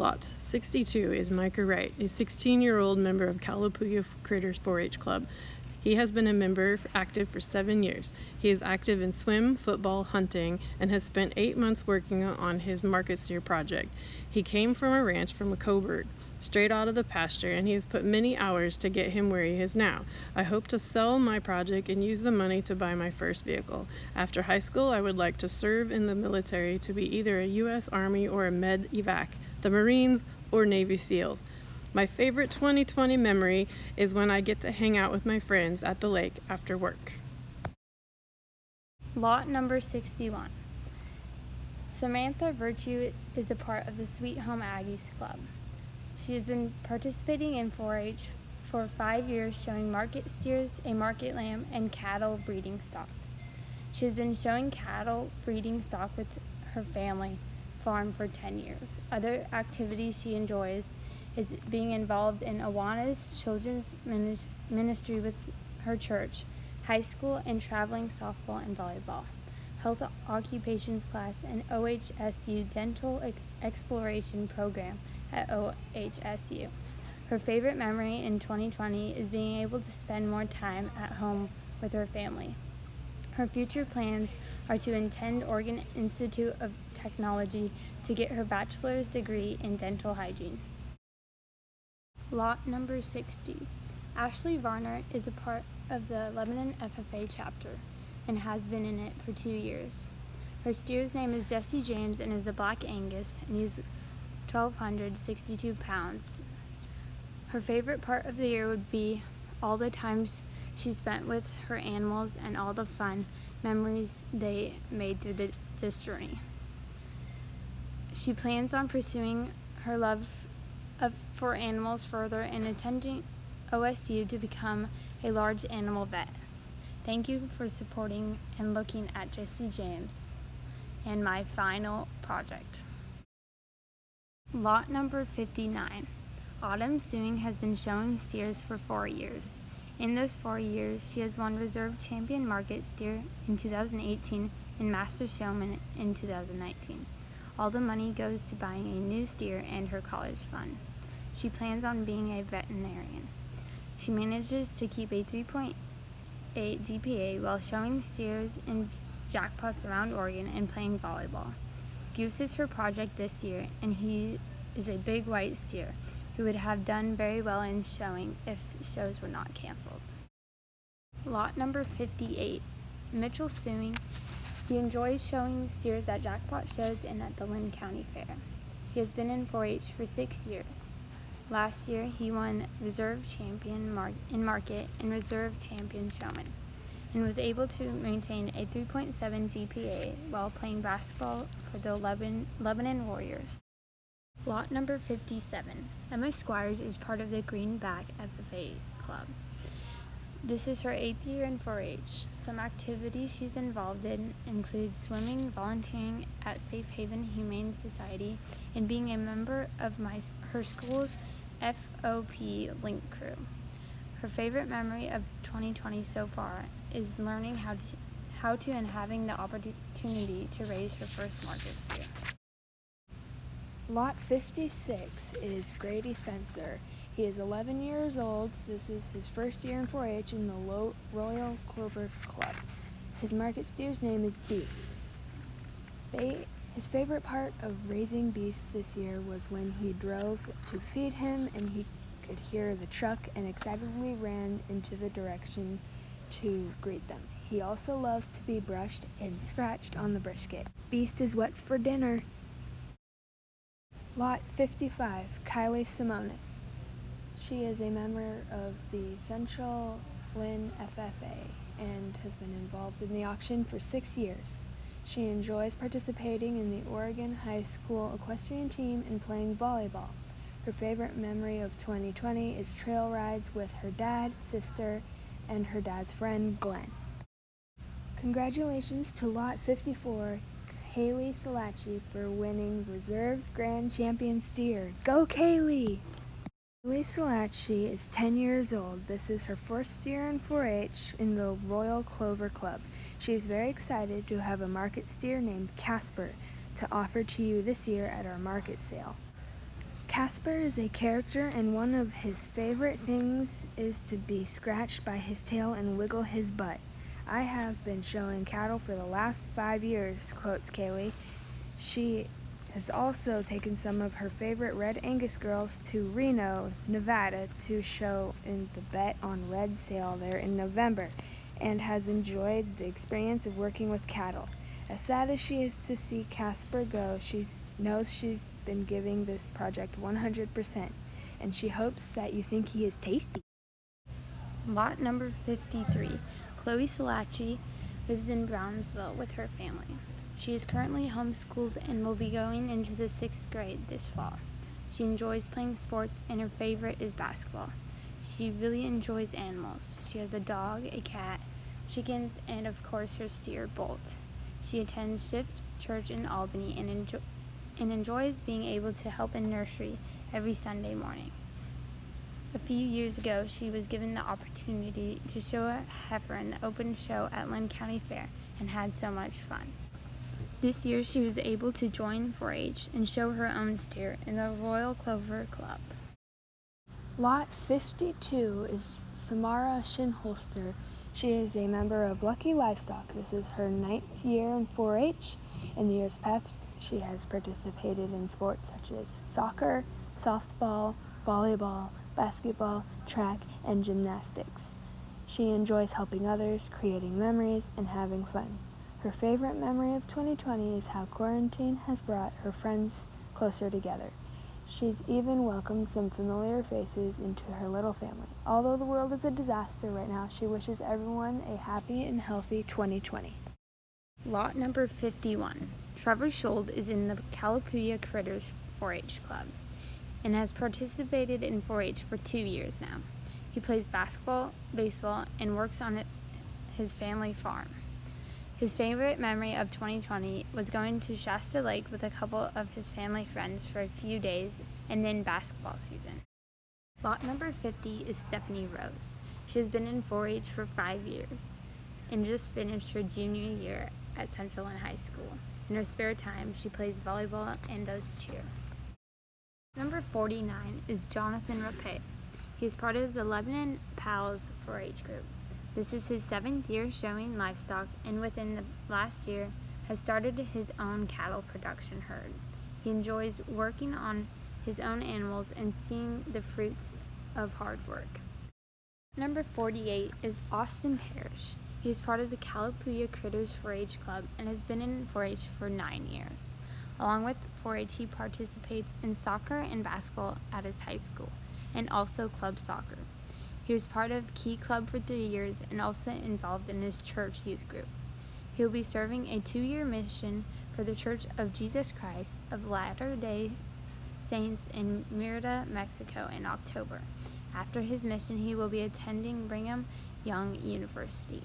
Lot 62 is Micah Wright, a 16-year-old member of Calapooya Critters 4-H Club. He has been a member active for 7 years. He is active in swim, football, hunting, and has spent 8 months working on his market steer project. He came from a ranch from a Coburg, straight out of the pasture, and he has put many hours to get him where he is now. I hope to sell my project and use the money to buy my first vehicle. After high school, I would like to serve in the military to be either a U.S. Army or a med evac, the Marines, or Navy SEALs. My favorite 2020 memory is when I get to hang out with my friends at the lake after work. Lot number 61. Samantha Virtue is a part of the Sweet Home Aggies Club. She has been participating in 4-H for 5 years, showing market steers, a market lamb, and cattle breeding stock. She has been showing cattle breeding stock with her family farm for 10 years. Other activities she enjoys is being involved in Awana's children's ministry with her church, high school, and traveling softball and volleyball, health occupations class, and OHSU dental exploration program at OHSU. Her favorite memory in 2020 is being able to spend more time at home with her family. Her future plans are to attend Oregon Institute of Technology to get her bachelor's degree in dental hygiene. Lot number 60. Ashley Varner is a part of the Lebanon FFA chapter and has been in it for 2 years. Her steer's name is Jesse James and is a Black Angus, and he's 1,262 pounds. Her favorite part of the year would be all the times she spent with her animals and all the fun memories they made through this journey. She plans on pursuing her love for animals further and attending OSU to become a large animal vet. Thank you for supporting and looking at Jesse James and my final project. Lot number 59. Autumn Suing has been showing steers for 4 years. In those 4 years, she has won Reserve Champion Market Steer in 2018 and Master Showman in 2019. All the money goes to buying a new steer and her college fund. She plans on being a veterinarian. She manages to keep a 3.8 GPA while showing steers in jackpots around Oregon and playing volleyball. Goose is her project this year, and he is a big white steer who would have done very well in showing if shows were not canceled. Lot number 58. Mitchell Suing. He enjoys showing steers at jackpot shows and at the Lynn County Fair. He has been in 4-H for 6 years. Last year, he won Reserve Champion in Market and Reserve Champion Showman, and was able to maintain a 3.7 GPA while playing basketball for the Lebanon Warriors. Lot number 57. Emma Squires is part of the Greenback FFA Club. This is her 8th year in 4-H. Some activities she's involved in include swimming, volunteering at Safe Haven Humane Society, and being a member of her school's FOP Link crew. Her favorite memory of 2020 so far is learning how to and having the opportunity to raise her first market steer. Lot 56 is Grady Spencer. He is 11 years old. This is his first year in 4-H in the Royal Clover Club. His market steer's name is Beast. His favorite part of raising Beast this year was when he drove to feed him and he could hear the truck and excitedly ran into the direction to greet them. He also loves to be brushed and scratched on the brisket. Beast is wet for dinner. Lot 55, Kylie Simonis. She is a member of the Central Lynn FFA and has been involved in the auction for 6 years. She enjoys participating in the Oregon High School equestrian team and playing volleyball. Her favorite memory of 2020 is trail rides with her dad, sister, and her dad's friend, Glenn. Congratulations to Lot 54, Kaylee Salachi, for winning Reserve Grand Champion Steer. Go Kaylee! Kaylee Salachi is 10 years old. This is her first year in 4-H in the Royal Clover Club. She is very excited to have a market steer named Casper to offer to you this year at our market sale. Casper is a character, and one of his favorite things is to be scratched by his tail and wiggle his butt. I have been showing cattle for the last 5 years, quotes Kaylee. She has also taken some of her favorite Red Angus girls to Reno, Nevada to show in the Bet on Red sale there in November, and has enjoyed the experience of working with cattle. As sad as she is to see Casper go, she knows she's been giving this project 100%, and she hopes that you think he is tasty. Lot number 53. LCYLA lives in Brownsville with her family. She is currently homeschooled and will be going into the 6th grade this fall. She enjoys playing sports, and her favorite is basketball. She really enjoys animals. She has a dog, a cat, chickens, and of course her steer, Bolt. She attends Shift Church in Albany and enjoys being able to help in nursery every Sunday morning. A few years ago, she was given the opportunity to show a heifer in the open show at Lynn County Fair and had so much fun. This year, she was able to join 4-H and show her own steer in the Royal Clover Club. Lot 52 is Samara Shinholster. She is a member of Lucky Livestock. This is her 9th year in 4-H. In the years past, she has participated in sports such as soccer, softball, volleyball, basketball, track, and gymnastics. She enjoys helping others, creating memories, and having fun. Her favorite memory of 2020 is how quarantine has brought her friends closer together. She's even welcomed some familiar faces into her little family. Although the world is a disaster right now, she wishes everyone a happy and healthy 2020. Lot number 51. Trevor Schold is in the Calapooya Critters 4-H Club and has participated in 4-H for 2 years now. He plays basketball, baseball, and works on his family farm. His favorite memory of 2020 was going to Shasta Lake with a couple of his family friends for a few days and then basketball season. Lot number 50 is Stephanie Rose. She has been in 4-H for 5 years and just finished her junior year at Central and High School. In her spare time, she plays volleyball and does cheer. Number 49 is Jonathan Rapé. He is part of the Lebanon Pals 4-H group. This is his 7th year showing livestock, and within the last year has started his own cattle production herd. He enjoys working on his own animals and seeing the fruits of hard work. Number 48 is Austin Parrish. He is part of the Calapooya Critters 4-H Club and has been in 4-H for 9 years. Along with 4-H, he participates in soccer and basketball at his high school, and also club soccer. He was part of Key Club for 3 years and also involved in his church youth group. He will be serving a 2-year mission for the Church of Jesus Christ of Latter-day Saints in Mérida, Mexico in October. After his mission, he will be attending Brigham Young University.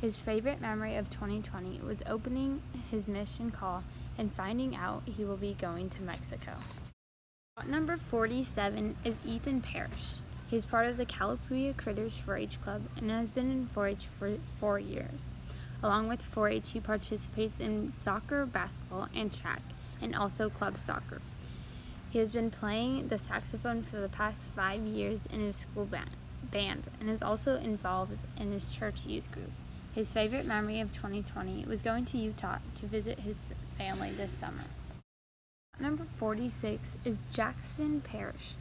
His favorite memory of 2020 was opening his mission call and finding out he will be going to Mexico. Number 47 is Ethan Parrish. He is part of the Calapooya Critters 4-H Club and has been in 4-H for 4 years. Along with 4-H, he participates in soccer, basketball, and track, and also club soccer. He has been playing the saxophone for the past 5 years in his school band and is also involved in his church youth group. His favorite memory of 2020 was going to Utah to visit his family this summer. Number 46 is Jackson Parrish.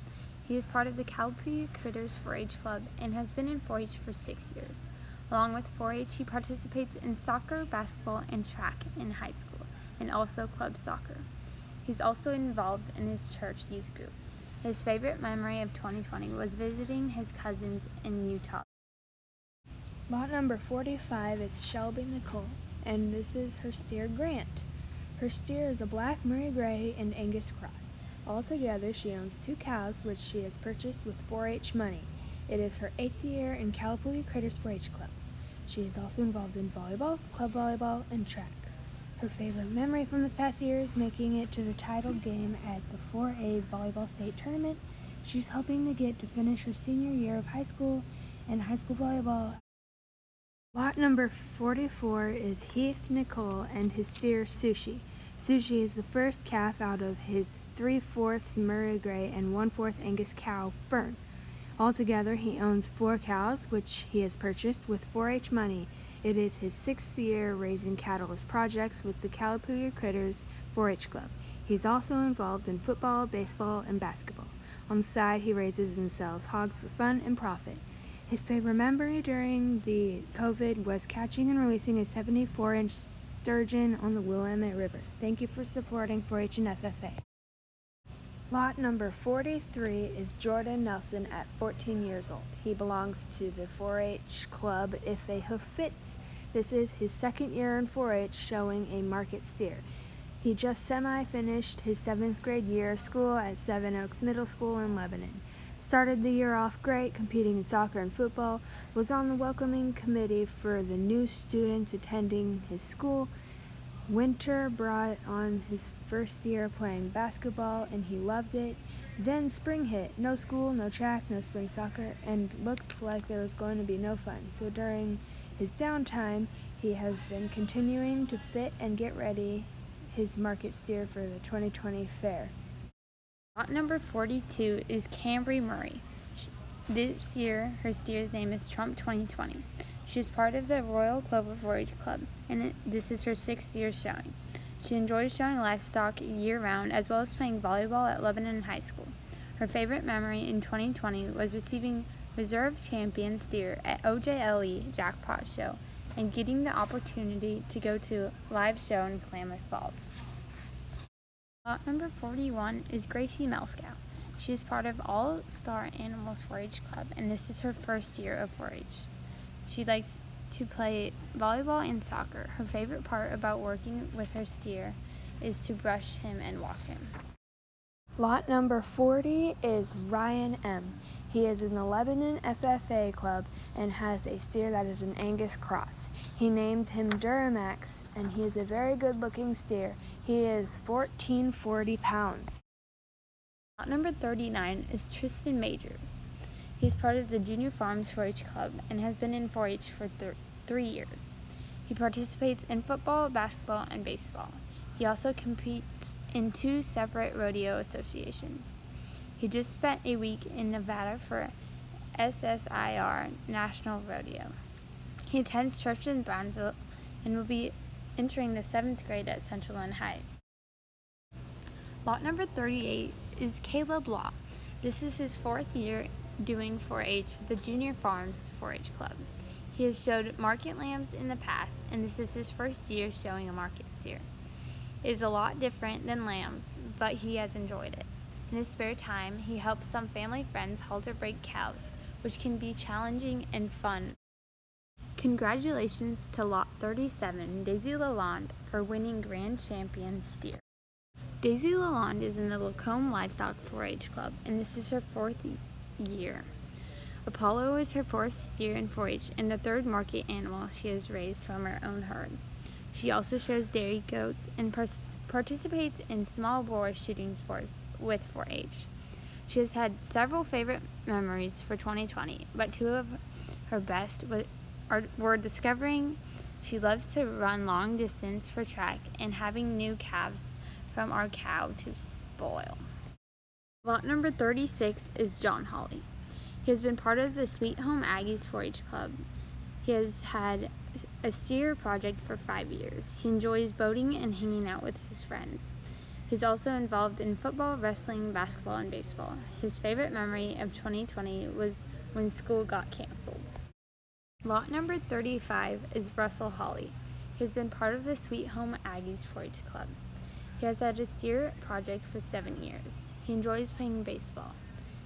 He is part of the Calapooya Critters 4-H Club and has been in 4-H for 6 years. Along with 4-H, he participates in soccer, basketball, and track in high school, and also club soccer. He's also involved in his church youth group. His favorite memory of 2020 was visiting his cousins in Utah. Lot number 45 is Shelby Nicole, and this is her steer Grant. Her steer is a black Murray Grey and Angus cross. Altogether, she owns 2 cows, which she has purchased with 4-H money. It is her 8th year in Calapooya Critters 4-H Club. She is also involved in volleyball, club volleyball, and track. Her favorite memory from this past year is making it to the title game at the 4A volleyball state tournament. She's hoping to get to finish her senior year of high school and high school volleyball. Lot number 44 is Heath Nicole and his steer Sushi. Sushi is the first calf out of his 3/4 Murray Grey and 1/4 Angus cow, Fern. Altogether, he owns 4 cows, which he has purchased with 4-H money. It is his 6th year raising cattle as projects with the Calapooya Critters 4-H Club. He's also involved in football, baseball, and basketball. On the side, he raises and sells hogs for fun and profit. His favorite memory during the COVID was catching and releasing a 74-inch sturgeon on the Willamette River. Thank you for supporting 4-H and FFA. Lot number 43 is Jordan Nelson at 14 years old. He belongs to the 4-H club If a Hoof Fits. This is his 2nd year in 4-H, showing a market steer. He just semi-finished his 7th grade year of school at Seven Oaks Middle School in Lebanon. Started the year off great, competing in soccer and football, was on the welcoming committee for the new students attending his school. Winter brought on his first year playing basketball, and he loved it. Then spring hit. No school, no track, no spring soccer, and looked like there was going to be no fun. So during his downtime, he has been continuing to fit and get ready his market steer for the 2020 fair. Lot number 42 is Cambry Murray. This year, her steer's name is Trump 2020. She is part of the Royal Clover 4-H Club, and this is her 6th year showing. She enjoys showing livestock year-round, as well as playing volleyball at Lebanon High School. Her favorite memory in 2020 was receiving Reserve Champion Steer at LCYLA Jackpot Show and getting the opportunity to go to a live show in Klamath Falls. Lot number 41 is Gracie Melskow. She is part of All Star Animals 4-H Club, and this is her 1st year of 4-H. She likes to play volleyball and soccer. Her favorite part about working with her steer is to brush him and walk him. Lot number 40 is Ryan M. He is in the Lebanon FFA Club and has a steer that is an Angus cross. He named him Duramax, and he is a very good-looking steer. He is 1440 pounds. Lot number 39 is Tristan Majors. He is part of the Junior Farms 4-H Club and has been in 4-H for 3 years. He participates in football, basketball, and baseball. He also competes in 2 separate rodeo associations. He just spent a week in Nevada for SSIR National Rodeo. He attends church in Brownville and will be entering the 7th grade at Central and High. Lot number 38 is Caleb Law. This is his 4th year doing 4-H with the Junior Farms 4-H Club. He has showed market lambs in the past, and this is his 1st year showing a market steer. It is a lot different than lambs, but he has enjoyed it. In his spare time, he helps some family friends halter break cows, which can be challenging and fun. Congratulations to Lot 37, Daisy Lalonde, for winning Grand Champion Steer. Daisy Lalonde is in the Lacombe Livestock 4-H Club, and this is her 4th year. Apollo is her 4th steer in 4-H and the 3rd market animal she has raised from her own herd. She also shows dairy goats and participates in small bore shooting sports with 4-H. She has had several favorite memories for 2020, but 2 of her best were discovering she loves to run long distance for track and having new calves from our cow to spoil. Lot number 36 is John Hawley. He has been part of the Sweet Home Aggies 4-H Club. He has had a steer project for 5 years. He enjoys boating and hanging out with his friends. He's also involved in football, wrestling, basketball, and baseball. His favorite memory of 2020 was when school got canceled. Lot number 35 is Russell Hawley. He has been part of the Sweet Home Aggies 4-H Club. He has had a steer project for 7 years. He enjoys playing baseball.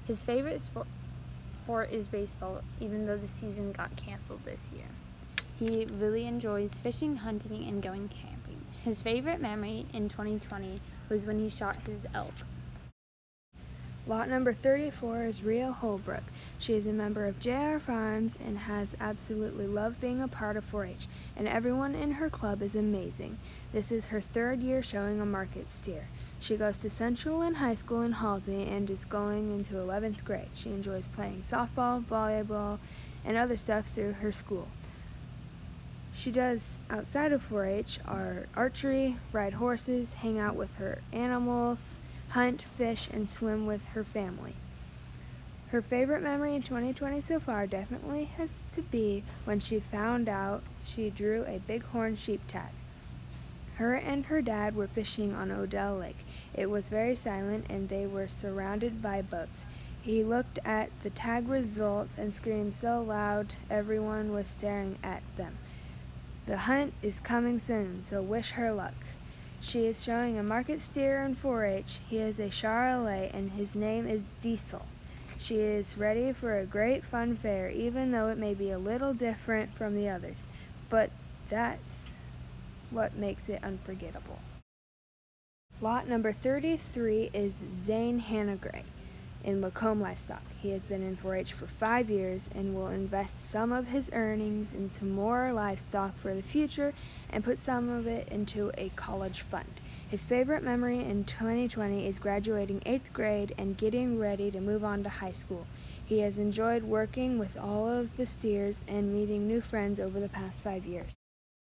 His favorite sport is baseball, even though the season got canceled this year. He really enjoys fishing, hunting, and going camping. His favorite memory in 2020 was when he shot his elk. Lot number 34 is Rhea Holbrook. She is a member of JR Farms and has absolutely loved being a part of 4-H, and everyone in her club is amazing. This is her 3rd year showing a market steer. She goes to Central and High School in Halsey and is going into 11th grade. She enjoys playing softball, volleyball, and other stuff through her school. she does outside of 4-H are archery, ride horses, hang out with her animals, hunt, fish, and swim with her family. Her favorite memory in 2020 so far definitely has to be when she found out she drew a bighorn sheep tag. Her and her dad were fishing on Odell Lake. It was very silent and they were surrounded by boats. He looked at the tag results and screamed so loud everyone was staring at them. The hunt is coming soon, so wish her luck. She is showing a market steer in 4-H. He is a Charolais and his name is Diesel. She is ready for a great fun fair, even though it may be a little different from the others. But that's what makes it unforgettable. Lot number 33 is Zane Hannah-Gray in Lacombe Livestock. He has been in 4-H for 5 years and will invest some of his earnings into more livestock for the future and put some of it into a college fund. His favorite memory in 2020 is graduating 8th grade and getting ready to move on to high school. He has enjoyed working with all of the steers and meeting new friends over the past 5 years.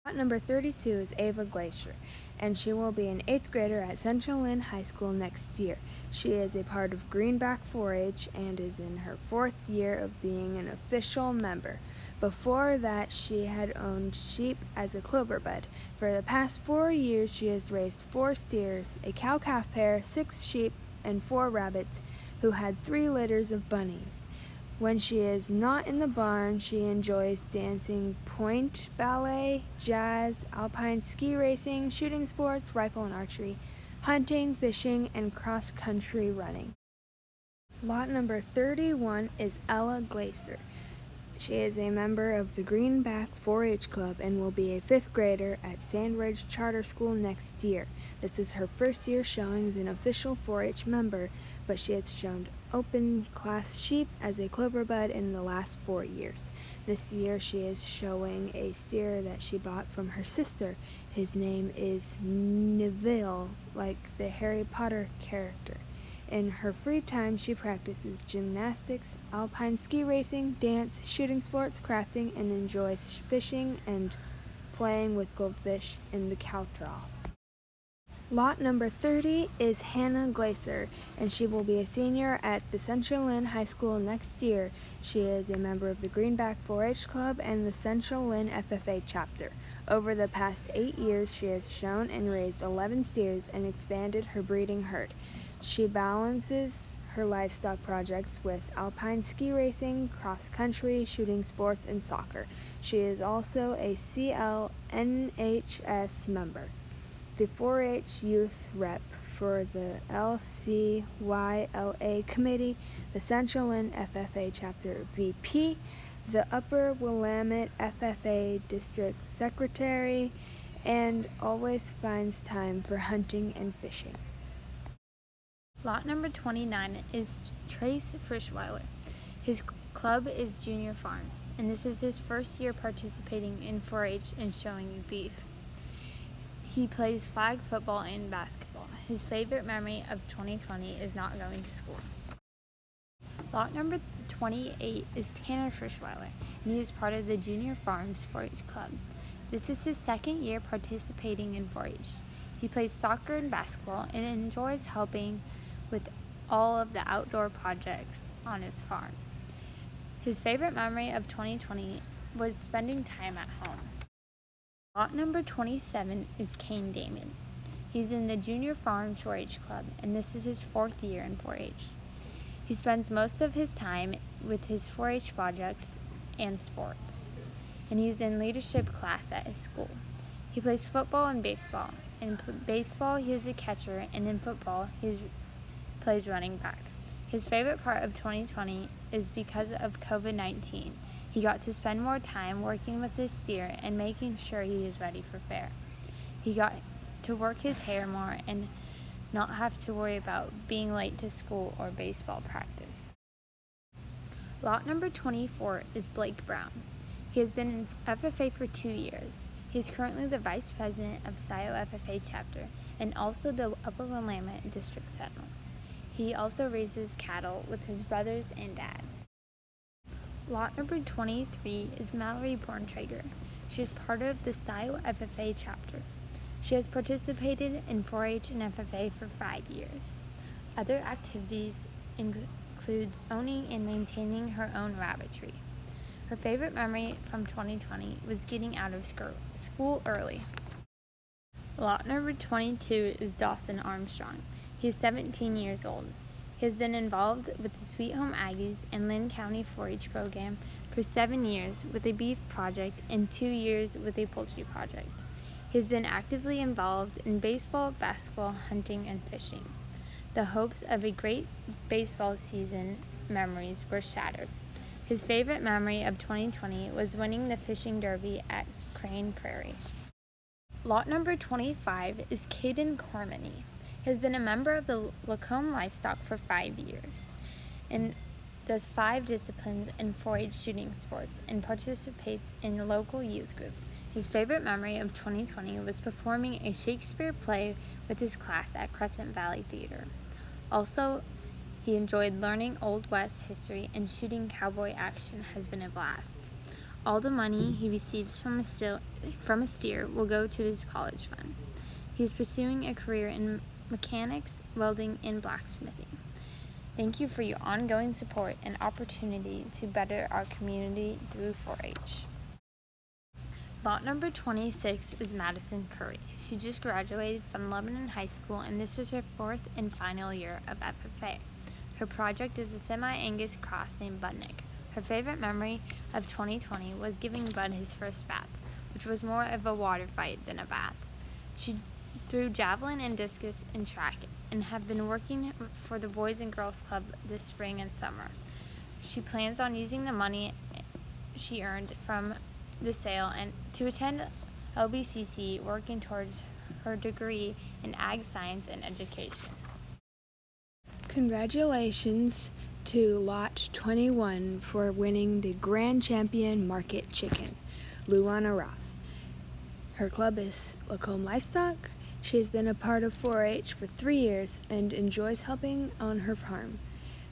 Lot number 32 is Ava Glacier, and she will be an 8th grader at Central Lynn High School next year. She is a part of Greenback 4-H and is in her 4th year of being an official member. Before that, she had owned sheep as a clover bud. For the past 4 years, she has raised 4 steers, a cow-calf pair, 6 sheep, and 4 rabbits, who had 3 litters of bunnies. When she is not in the barn, she enjoys dancing, point ballet, jazz, alpine ski racing, shooting sports, rifle and archery, hunting, fishing, and cross-country running. Lot number 31 is Ella Glacier. She is a member of the Greenback 4-H Club and will be a 5th grader at Sandridge Charter School next year. This is her first year showing as an official 4-H member, but she has shown open class sheep as a clover bud in the last 4 years. This year she is showing a steer that she bought from her sister. His name is Neville, like the Harry Potter character. In her free time, she practices gymnastics, alpine ski racing, dance, shooting sports, crafting, and enjoys fishing and playing with goldfish in the cow trough. Lot number 30 is Hannah Glacier, and she will be a senior at the Central Lynn High School next year. She is a member of the Greenback 4-H Club and the Central Lynn FFA chapter. Over the past 8 years, she has shown and raised 11 steers and expanded her breeding herd. She balances her livestock projects with alpine ski racing, cross-country, shooting sports, and soccer. She is also a CLNHS member, the 4-H youth rep for the LCYLA committee, the Central Lynn FFA chapter VP, the Upper Willamette FFA district secretary, and always finds time for hunting and fishing. Lot number 29 is Trace Frischweiler. His club is Junior Farms, and this is his first year participating in 4-H and showing beef. He plays flag football and basketball. His favorite memory of 2020 is not going to school. Lot number 28 is Tanner Frischweiler, and he is part of the Junior Farms 4-H club. This is his 2nd year participating in 4-H. He plays soccer and basketball and enjoys helping with all of the outdoor projects on his farm. His favorite memory of 2020 was spending time at home. Lot number 27 is Kane Damon. He's in the Junior Farm 4-H Club, and this is his 4th year in 4-H. He spends most of his time with his 4-H projects and sports, and he's in leadership class at his school. He plays football and baseball. In baseball, he is a catcher, and in football, he plays running back. His favorite part of 2020 is because of COVID-19. He got to spend more time working with his steer and making sure he is ready for fair. He got to work his hair more and not have to worry about being late to school or baseball practice. Lot number 24 is Blake Brown. He has been in FFA for 2 years. He is currently the Vice President of LCYLA FFA chapter and also the Upper Willamette District Sentinel. He also raises cattle with his brothers and dad. Lot number 23 is Mallory Borntrager. She is part of the LCYLA chapter. She has participated in 4-H and FFA for 5 years. Other activities includes owning and maintaining her own rabbitry. Her favorite memory from 2020 was getting out of school early. Lot number 22 is Dawson Armstrong. He is 17 years old. He has been involved with the Sweet Home Aggies and Lynn County 4-H program for 7 years with a beef project and 2 years with a poultry project. He has been actively involved in baseball, basketball, hunting, and fishing. The hopes of a great baseball season memories were shattered. His favorite memory of 2020 was winning the fishing derby at Crane Prairie. Lot number 25 is Caden Cormany. He has been a member of the Lacombe Livestock for 5 years and does 5 disciplines in 4-H shooting sports and participates in the local youth group. His favorite memory of 2020 was performing a Shakespeare play with his class at Crescent Valley Theater. Also, he enjoyed learning Old West history, and shooting cowboy action has been a blast. All the money he receives from a steer will go to his college fund. He is pursuing a career in mechanics, welding, and blacksmithing. Thank you for your ongoing support and opportunity to better our community through 4-H. Lot number 26 is Madison Curry. She just graduated from Lebanon High School, and this is her 4th and final year of FFA. Her project is a semi-Angus cross named Budnick. Her favorite memory of 2020 was giving Bud his first bath, which was more of a water fight than a bath. She threw javelin and discus and track and have been working for the Boys and Girls Club this spring and summer. She plans on using the money she earned from the sale and to attend LBCC, working towards her degree in Ag Science and Education. Congratulations to Lot 21 for winning the Grand Champion Market Chicken, Luana Roth. Her club is Lacombe Livestock. She has been a part of 4-H for 3 years and enjoys helping on her farm.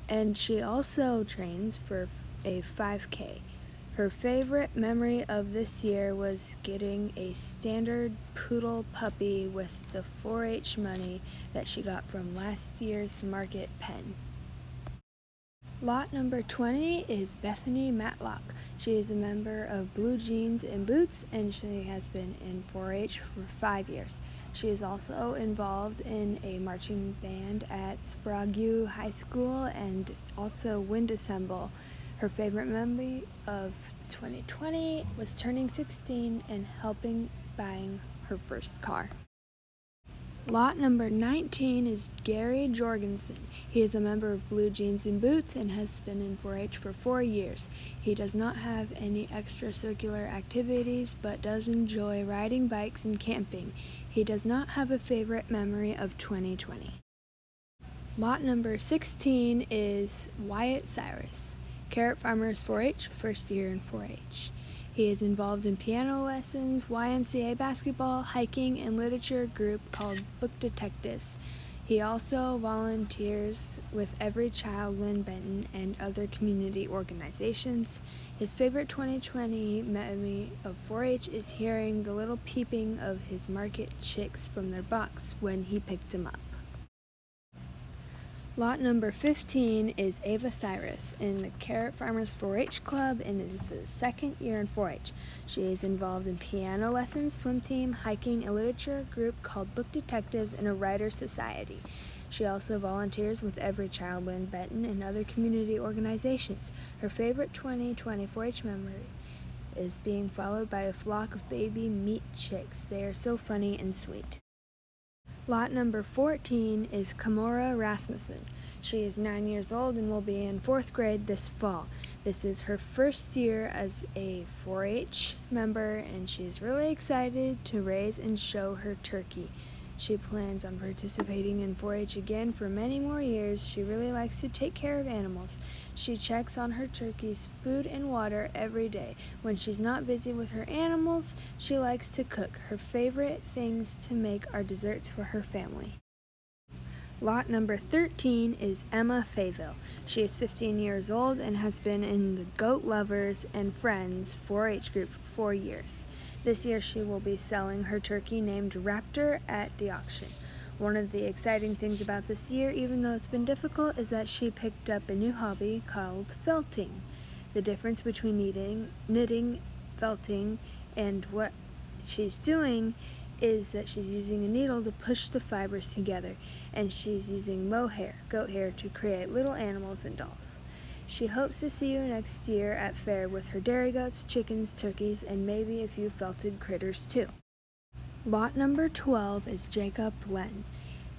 And she also trains for a 5K. Her favorite memory of this year was getting a standard poodle puppy with the 4-H money that she got from last year's market pen. Lot number 20 is Bethany Matlock. She is a member of Blue Jeans and Boots, and she has been in 4-H for 5 years. She is also involved in a marching band at Sprague High School and also wind assemble. Her favorite memory of 2020 was turning 16 and helping buying her first car. Lot number 19 is Gary Jorgensen. He is a member of Blue Jeans and Boots and has been in 4-H for 4 years. He does not have any extracurricular activities but does enjoy riding bikes and camping. He does not have a favorite memory of 2020. Lot number 16 is Wyatt Cyrus. Carrot Farmers 4-H, first year in 4-H. He is involved in piano lessons, YMCA basketball, hiking, and literature group called Book Detectives. He also volunteers with Every Child Lynn Benton and other community organizations. His favorite 2020 memory of 4-H is hearing the little peeping of his market chicks from their box when he picked them up. Lot number 15 is Ava Cyrus in the Carrot Farmers 4-H Club and is his 2nd year in 4-H. She is involved in piano lessons, swim team, hiking, a literature group called Book Detectives, and a writer society. She also volunteers with Every Child Lynn Benton and other community organizations. Her favorite 2020 4-H memory is being followed by a flock of baby meat chicks. They are so funny and sweet. Lot number 14 is Kamora Rasmussen. She is 9 years old and will be in 4th grade this fall. This is her first year as a 4-H member, and she is really excited to raise and show her turkey. She plans on participating in 4-H again for many more years. She really likes to take care of animals. She checks on her turkeys' food and water every day. When she's not busy with her animals, she likes to cook. Her favorite things to make are desserts for her family. Lot number 13 is Emma Fayville. She is 15 years old and has been in the Goat Lovers and Friends 4-H group for 4 years. This year she will be selling her turkey named Raptor at the auction. One of the exciting things about this year, even though it's been difficult, is that she picked up a new hobby called felting. The difference between knitting, felting, and what she's doing is that she's using a needle to push the fibers together, and she's using mohair, goat hair, to create little animals and dolls. She hopes to see you next year at fair with her dairy goats, chickens, turkeys, and maybe a few felted critters too. Lot number 12 is Jacob Len.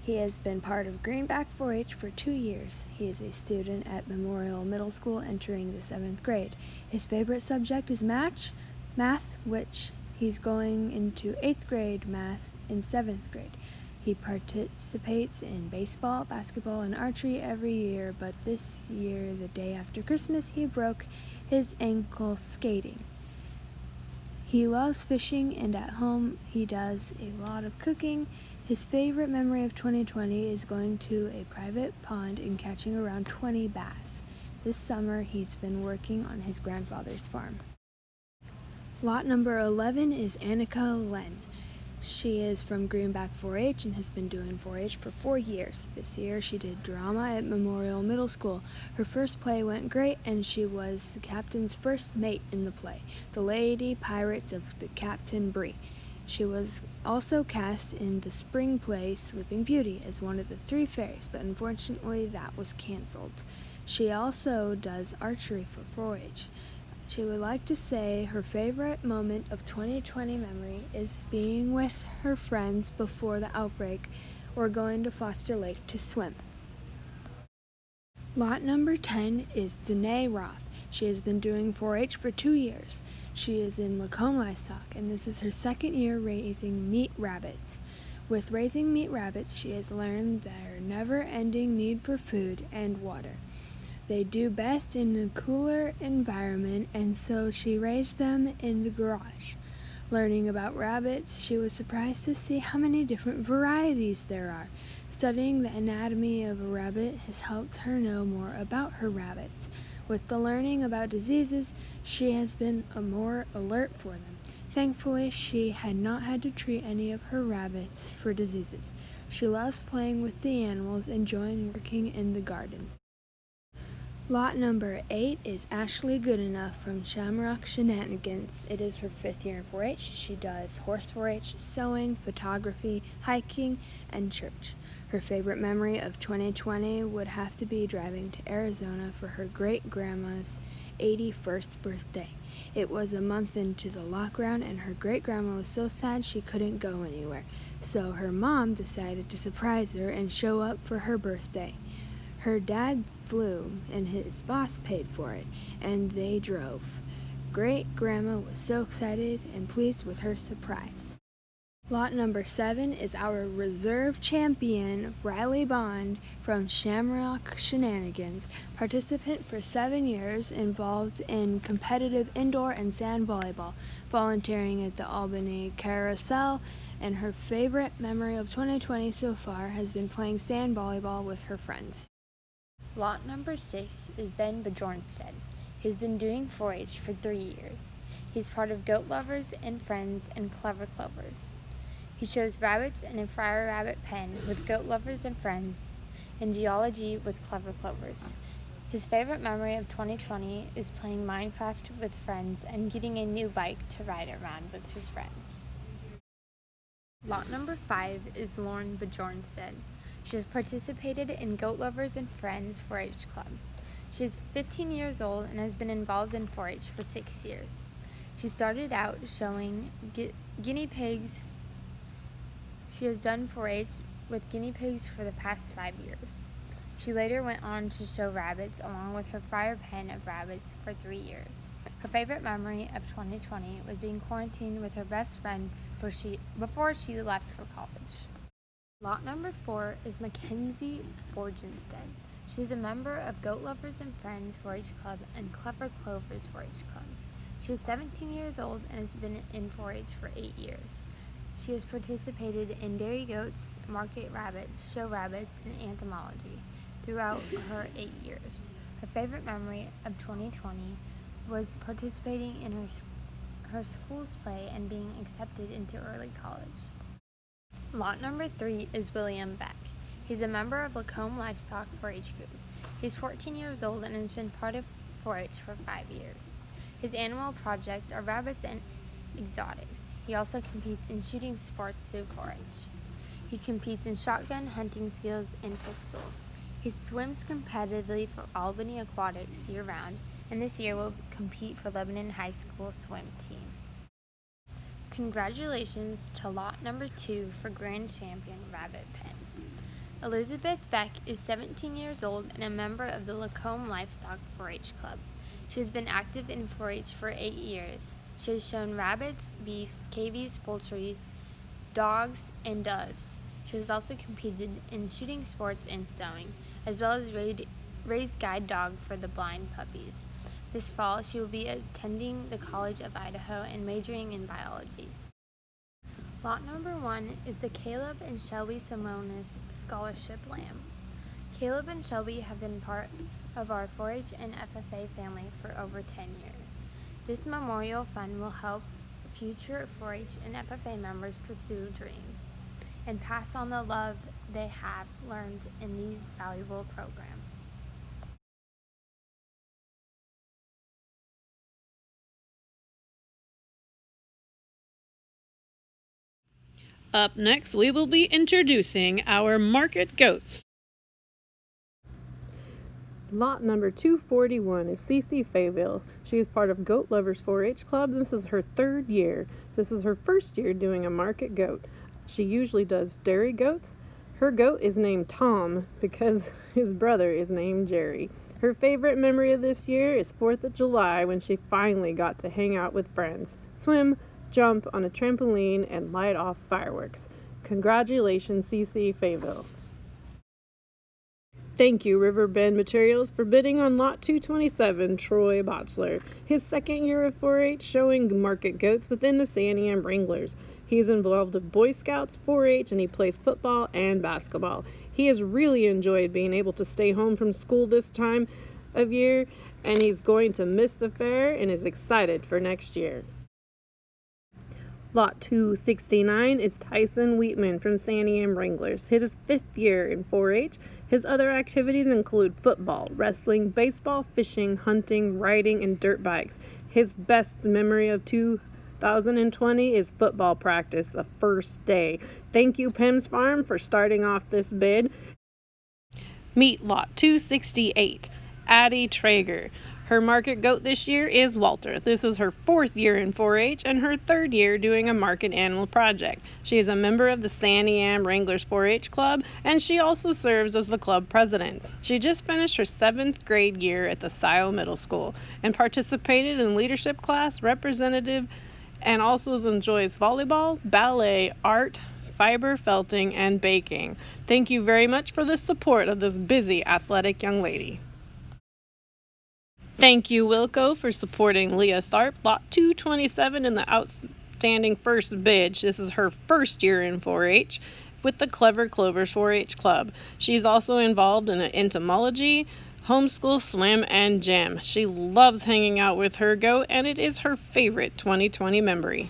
He has been part of Greenback 4-H for 2 years. He is a student at Memorial Middle School entering the 7th grade. His favorite subject is math, which he's going into 8th grade math in 7th grade. He participates in baseball, basketball, and archery every year, but this year, the day after Christmas, he broke his ankle skating. He loves fishing, and at home he does a lot of cooking. His favorite memory of 2020 is going to a private pond and catching around 20 bass. This summer he's been working on his grandfather's farm. Lot number 11 is Annika Len. She is from Greenback 4-H and has been doing 4-H for 4 years. This year she did drama at Memorial Middle School. Her first play went great, and she was the captain's first mate in the play, the Lady Pirates of the Captain Bree. She was also cast in the spring play Sleeping Beauty as one of the 3 fairies, but unfortunately that was canceled. She also does archery for 4-H. She would like to say her favorite moment of 2020 memory is being with her friends before the outbreak or going to Foster Lake to swim. Lot number 10 is Danae Roth. She has been doing 4-H for 2 years. She is in Lacombe Livestock, and this is her 2nd year raising meat rabbits. With raising meat rabbits, she has learned their never-ending need for food and water. They do best in a cooler environment, and so she raised them in the garage. Learning about rabbits, she was surprised to see how many different varieties there are. Studying the anatomy of a rabbit has helped her know more about her rabbits. With the learning about diseases, she has been more alert for them. Thankfully, she had not had to treat any of her rabbits for diseases. She loves playing with the animals, enjoying working in the garden. Lot number 8 is Ashley Goodenough from Shamrock Shenanigans. It is her 5th year in 4-H. She does horse 4-H, sewing, photography, hiking, and church. Her favorite memory of 2020 would have to be driving to Arizona for her great-grandma's 81st birthday. It was a month into the lockdown, and her great-grandma was so sad she couldn't go anywhere. So her mom decided to surprise her and show up for her birthday. Her dad flew, and his boss paid for it, and they drove. Great-grandma was so excited and pleased with her surprise. Lot number 7 is our reserve champion, Riley Bond from Shamrock Shenanigans, participant for 7 years, involved in competitive indoor and sand volleyball, volunteering at the Albany Carousel, and her favorite memory of 2020 so far has been playing sand volleyball with her friends. Lot number 6 is Ben Bjornstead. He's been doing 4-H for 3 years. He's part of Goat Lovers and Friends and Clever Clovers. He shows rabbits in a Friar Rabbit pen with Goat Lovers and Friends, and geology with Clever Clovers. His favorite memory of 2020 is playing Minecraft with friends and getting a new bike to ride around with his friends. Lot number 5 is Lauren Bjornstead. She has participated in Goat Lovers and Friends 4-H Club. She is 15 years old and has been involved in 4-H for 6 years. She started out showing guinea pigs. She has done 4-H with guinea pigs for the past 5 years. She later went on to show rabbits along with her Friar pen of rabbits for 3 years. Her favorite memory of 2020 was being quarantined with her best friend before she left for college. Lot number 4 is Mackenzie Borgenstead. She is a member of Goat Lovers and Friends 4-H Club and Clever Clovers 4-H Club. She is 17 years old and has been in 4-H for 8 years. She has participated in dairy goats, market rabbits, show rabbits, and entomology throughout her 8 years. Her favorite memory of 2020 was participating in her school's play and being accepted into early college. Lot number 3 is William Beck. He's a member of Lacombe Livestock 4-H group. He's 14 years old and has been part of 4-H for 5 years. His animal projects are rabbits and exotics. He also competes in shooting sports through 4-H. He competes in shotgun, hunting skills, and pistol. He swims competitively for Albany Aquatics year-round, and this year will compete for Lebanon High School swim team. Congratulations to lot number 2 for Grand Champion Rabbit Pen. Elizabeth Beck is 17 years old and a member of the Lacombe Livestock 4-H Club. She has been active in 4-H for 8 years. She has shown rabbits, beef, cavies, poultry, dogs, and doves. She has also competed in shooting sports and sewing, as well as raised guide dog for the blind puppies. This fall, she will be attending the College of Idaho and majoring in biology. Lot number 1 is the Caleb and Shelby Simonis Scholarship Lamb. Caleb and Shelby have been part of our 4-H and FFA family for over 10 years. This memorial fund will help future 4-H and FFA members pursue dreams and pass on the love they have learned in these valuable programs. Up next, we will be introducing our market goats. Lot number 241 is Cece Fayville. She is part of Goat Lovers 4-H Club. This is her 3rd year. This is her 1st year doing a market goat. She usually does dairy goats. Her goat is named Tom because his brother is named Jerry. Her favorite memory of this year is 4th of July when she finally got to hang out with friends, swim, jump on a trampoline, and light off fireworks. Congratulations, Cece Fayville. Thank you, Riverbend Materials, for bidding on Lot 227, Troy Botzler. His 2nd year of 4-H showing market goats within the Santiam Wranglers. He's involved with Boy Scouts, 4-H, and he plays football and basketball. He has really enjoyed being able to stay home from school this time of year, and he's going to miss the fair and is excited for next year. Lot 269 is Tyson Wheatman from Santiam Wranglers. His 5th year in 4-H. His other activities include football, wrestling, baseball, fishing, hunting, riding, and dirt bikes. His best memory of 2020 is football practice the first day. Thank you, Pem's Farm, for starting off this bid. Meet Lot 268, Addie Traeger. Her market goat this year is Walter. This is her 4th year in 4-H and her 3rd year doing a market animal project. She is a member of the Santiam Wranglers 4-H Club, and she also serves as the club president. She just finished her 7th grade year at the LCYLA Middle School and participated in leadership class, representative, and also enjoys volleyball, ballet, art, fiber felting, and baking. Thank you very much for the support of this busy athletic young lady. Thank you, Wilco, for supporting Leah Tharp, Lot 227 in the outstanding first bid. This is her 1st year in 4-H with the Clever Clovers 4-H Club. She's also involved in entomology, homeschool, swim, and gym. She loves hanging out with her goat, and it is her favorite 2020 memory.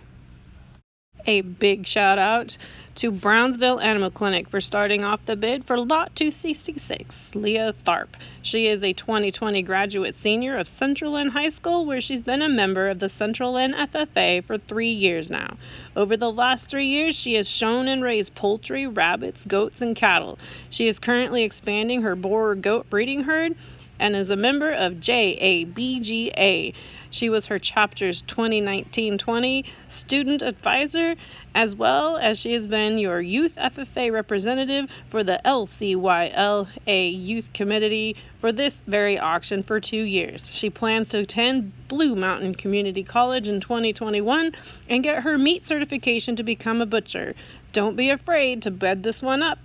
A big shout out to Brownsville Animal Clinic for starting off the bid for Lot 266, Leah Tharp. She is a 2020 graduate senior of Central Lynn High School, where she's been a member of the Central Lynn FFA for 3 years now. Over the last 3 years, she has shown and raised poultry, rabbits, goats, and cattle. She is currently expanding her boar goat breeding herd and is a member of JABGA. She was her chapter's 2019-20 student advisor, as well as she has been your youth FFA representative for the LCYLA Youth Committee for this very auction for 2 years. She plans to attend Blue Mountain Community College in 2021 and get her meat certification to become a butcher. Don't be afraid to bed this one up.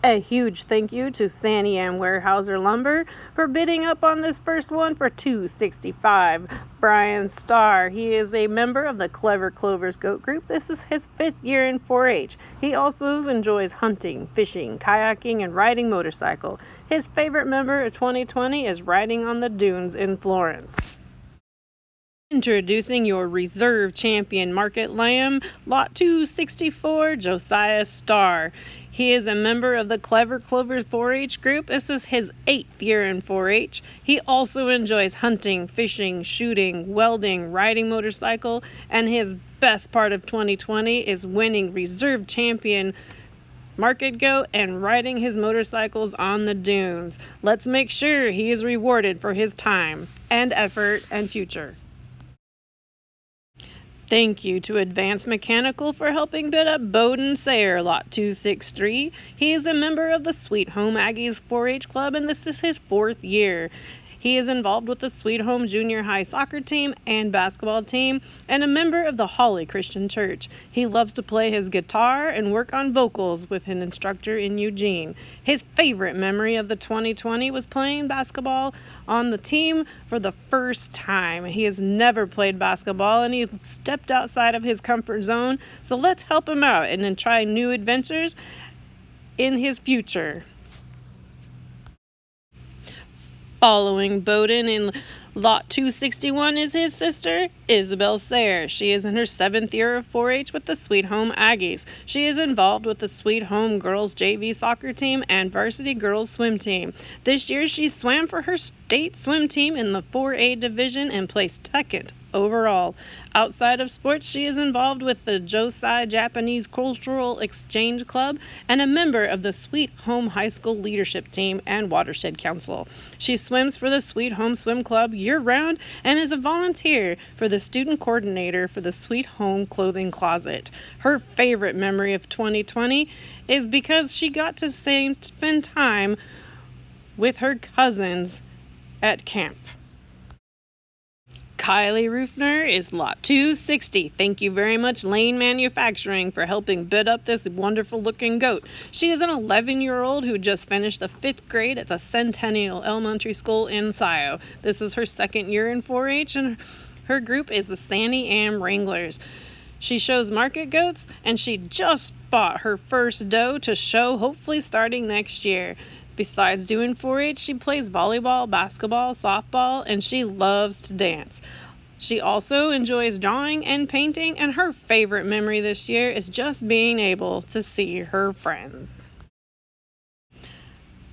A huge thank you to Santiam Weyerhaeuser Lumber for bidding up on this first one for $265. Brian Starr, he is a member of the Clever Clovers Goat Group. This is his 5th year in 4-H. He also enjoys hunting, fishing, kayaking, and riding motorcycle. His favorite member of 2020 is riding on the dunes in Florence. Introducing your reserve champion market lamb, Lot 264, Josiah Starr. He is a member of the Clever Clovers 4-H group. This is his 8th year in 4-H. He also enjoys hunting, fishing, shooting, welding, riding motorcycle, and his best part of 2020 is winning reserve champion market goat and riding his motorcycles on the dunes. Let's make sure he is rewarded for his time and effort and future. Thank you to Advanced Mechanical for helping bid up Bowden Sayer, Lot 263. He is a member of the Sweet Home Aggies 4-H Club, and this is his 4th year. He is involved with the Sweet Home Junior High soccer team and basketball team, and a member of the Holly Christian Church. He loves to play his guitar and work on vocals with an instructor in Eugene. His favorite memory of the 2020 was playing basketball on the team for the first time. He has never played basketball, and he stepped outside of his comfort zone, so let's help him out and then try new adventures in his future. Following Bowden in Lot 261 is his sister, Isabel Sayer. She is in her 7th year of 4-H with the Sweet Home Aggies. She is involved with the Sweet Home Girls JV soccer team and varsity girls swim team. This year she swam for her state swim team in the 4A division and placed 2nd overall. Outside of sports, she is involved with the Josai Japanese Cultural Exchange Club and a member of the Sweet Home High School Leadership Team and Watershed Council. She swims for the Sweet Home Swim Club year-round and is a volunteer for the student coordinator for the Sweet Home Clothing Closet. Her favorite memory of 2020 is because she got to spend time with her cousins at camp. Kylie Rufner is Lot 260. Thank you very much, Lane Manufacturing, for helping bid up this wonderful looking goat. She is an 11-year-old who just finished the 5th grade at the Centennial Elementary School in Scio. This is her 2nd year in 4-H, and her group is the Sandy Am Wranglers. She shows market goats, and she just bought her first doe to show, hopefully starting next year. Besides doing 4-H, she plays volleyball, basketball, softball, and she loves to dance. She also enjoys drawing and painting, and her favorite memory this year is just being able to see her friends.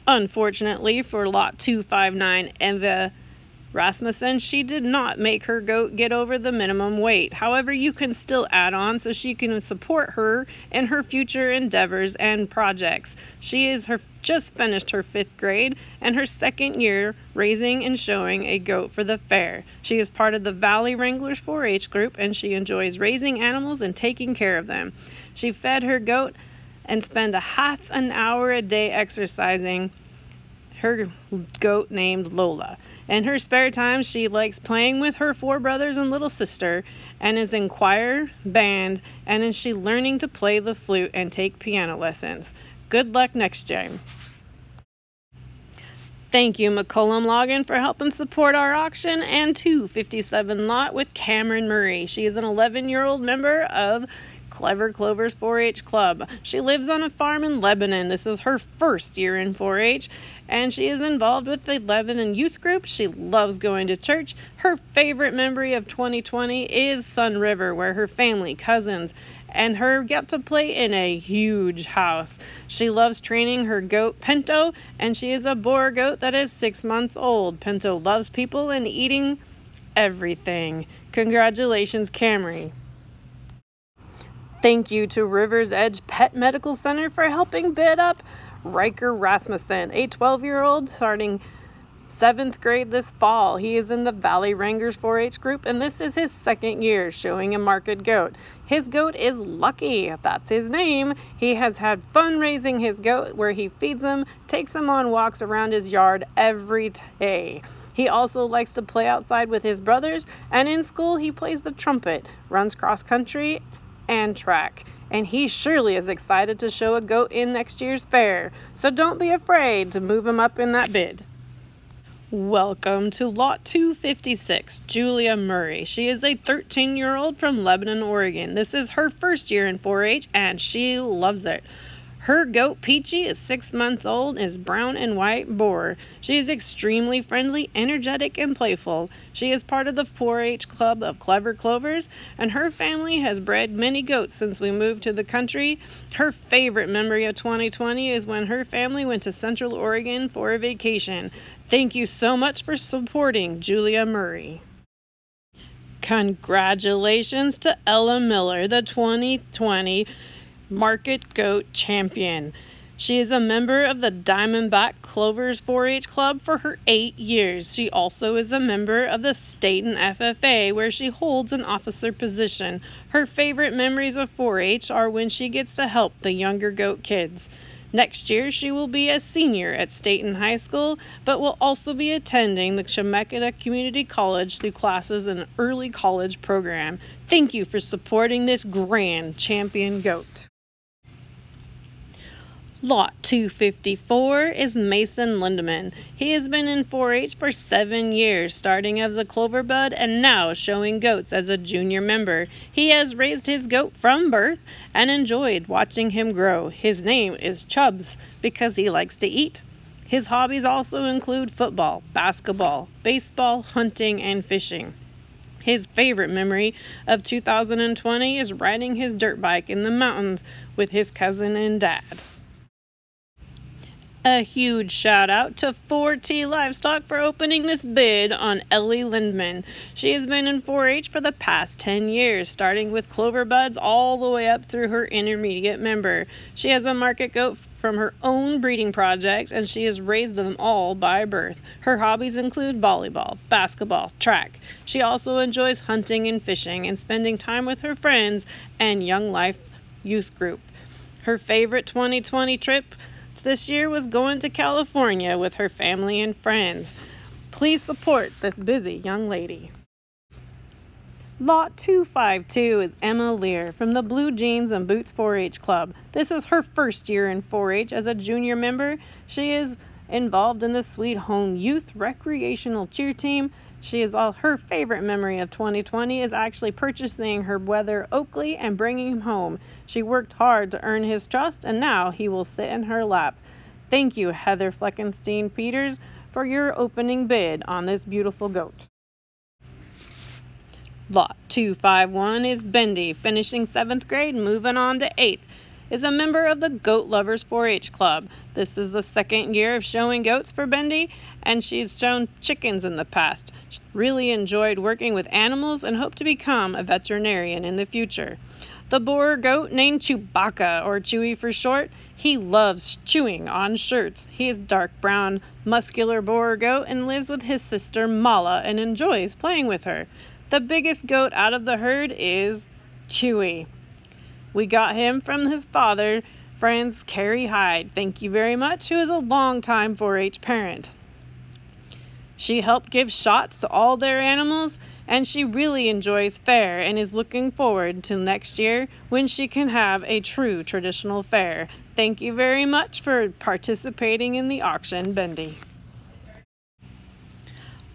Unfortunately for Lot 259, Eva Rasmussen, she did not make her goat get over the minimum weight. However, you can still add on so she can support her in her future endeavors and projects. She is just finished her 5th grade and her 2nd year raising and showing a goat for the fair. She is part of the Valley Wranglers 4-H group, and she enjoys raising animals and taking care of them. She fed her goat and spent a half an hour a day exercising her goat named Lola. In her spare time, she likes playing with her 4 brothers and little sister, and is in choir, band, and is she learning to play the flute and take piano lessons. Good luck next time. Thank you, McCollum Logan, for helping support our auction, and 257 Lot with Cameron Murray. She is an 11-year-old member of Clever Clovers 4-H Club. She lives on a farm in Lebanon. This is her 1st year in 4-H, and she is involved with the Lebanon youth group. She loves going to church. Her favorite memory of 2020 is Sun River, where her family, cousins, and her get to play in a huge house. She loves training her goat, Pinto, and she is a boar goat that is 6 months old. Pinto loves people and eating everything. Congratulations, Camry. Thank you to River's Edge Pet Medical Center for helping bid up Riker Rasmussen, a 12-year-old starting 7th grade this fall. He is in the Valley Wranglers 4-H group, and this is his 2nd year showing a market goat. His goat is Lucky. That's his name. He has had fun raising his goat, where he feeds him, takes him on walks around his yard every day. He also likes to play outside with his brothers, and in school he plays the trumpet, runs cross country and track. And he surely is excited to show a goat in next year's fair. So don't be afraid to move him up in that bid. Welcome to Lot 256, Julia Murray. She is a 13-year-old from Lebanon, Oregon. This is her 1st year in 4-H, and she loves it. Her goat Peachy is 6 months old and is brown and white boar. She is extremely friendly, energetic, and playful. She is part of the 4-H club of Clever Clovers, and her family has bred many goats since we moved to the country. Her favorite memory of 2020 is when her family went to Central Oregon for a vacation. Thank you so much for supporting Julia Murray. Congratulations to Ella Miller, the 2020 Market Goat Champion. She is a member of the Diamondback Clovers 4-H Club for her 8 years. She also is a member of the Staten FFA, where she holds an officer position. Her favorite memories of 4-H are when she gets to help the younger goat kids. Next year, she will be a senior at Staten High School, but will also be attending the Chemeketa Community College through classes in an early college program. Thank you for supporting this grand champion goat. Lot 254 is Mason Lindeman. He has been in 4-H for 7 years, starting as a clover bud and now showing goats as a junior member. He has raised his goat from birth and enjoyed watching him grow. His name is Chubbs because he likes to eat. His hobbies also include football, basketball, baseball, hunting, and fishing. His favorite memory of 2020 is riding his dirt bike in the mountains with his cousin and dad. A huge shout out to 4T Livestock for opening this bid on Ellie Lindman. She has been in 4-H for the past 10 years, starting with clover buds all the way up through her intermediate member. She has a market goat from her own breeding project, and she has raised them all by birth. Her hobbies include volleyball, basketball, track. She also enjoys hunting and fishing and spending time with her friends and Young Life youth group. Her favorite 2020 trip this year was going to California with her family and friends. Please support this busy young lady. Lot 252 is Emma Lear from the Blue Jeans and Boots 4-H Club. This is her first year in 4-H as a junior member. She is involved in the Sweet Home Youth Recreational Cheer Team. Her favorite memory of 2020 is actually purchasing her brother Oakley and bringing him home. She worked hard to earn his trust, and now he will sit in her lap. Thank you, Heather Fleckenstein-Peters, for your opening bid on this beautiful goat. Lot 251 is Bendy, finishing 7th grade, moving on to 8th. Is a member of the Goat Lovers 4-H Club. This is the 2nd year of showing goats for Bendy, and she's shown chickens in the past. She really enjoyed working with animals and hoped to become a veterinarian in the future. The boar goat named Chewbacca, or Chewy for short, he loves chewing on shirts. He is dark brown, muscular boar goat and lives with his sister Mala and enjoys playing with her. The biggest goat out of the herd is Chewy. We got him from his father, friends Carrie Hyde. Thank you very much, who is a longtime 4-H parent. She helped give shots to all their animals, and she really enjoys fair and is looking forward to next year when she can have a true traditional fair. Thank you very much for participating in the auction, Bendy.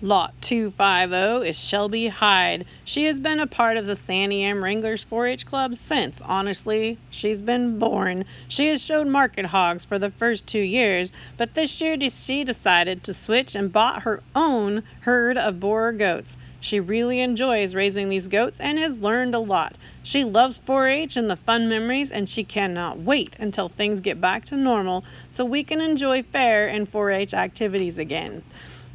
Lot 250 is Shelby Hyde. She has been a part of the Sandy M. Wranglers 4-H Club since, honestly, she's been born. She has showed market hogs for the first 2 years, but this year she decided to switch and bought her own herd of boar goats. She really enjoys raising these goats and has learned a lot. She loves 4-H and the fun memories, and she cannot wait until things get back to normal so we can enjoy fair and 4-H activities again.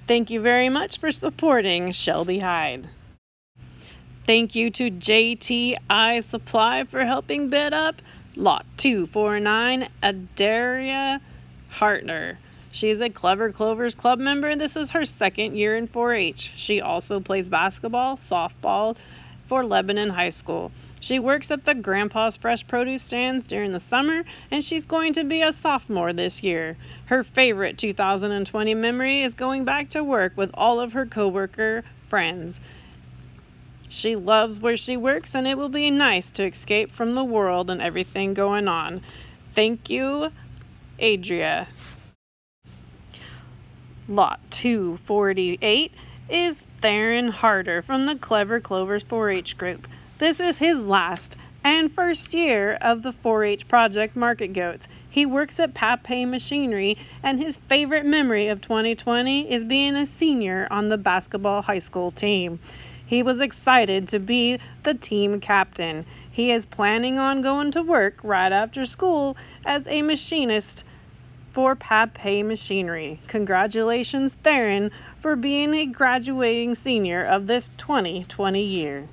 Thank you very much for supporting Shelby Hyde. Thank you to JTI Supply for helping bid up Lot 249, Adaria Hartner. She is a Clever Clovers Club member, and this is her 2nd year in 4-H. She also plays basketball, softball for Lebanon High School. She works at the Grandpa's Fresh Produce stands during the summer, and she's going to be a sophomore this year. Her favorite 2020 memory is going back to work with all of her coworker friends. She loves where she works, and it will be nice to escape from the world and everything going on. Thank you, Adria. Lot 248 is Theron Harder from the Clever Clovers 4-H group. This is his last and first year of the 4-H Project Market Goats. He works at Pape Machinery, and his favorite memory of 2020 is being a senior on the basketball high school team. He was excited to be the team captain. He is planning on going to work right after school as a machinist for Pape Machinery. Congratulations, Theron, for being a graduating senior of this 2020 year.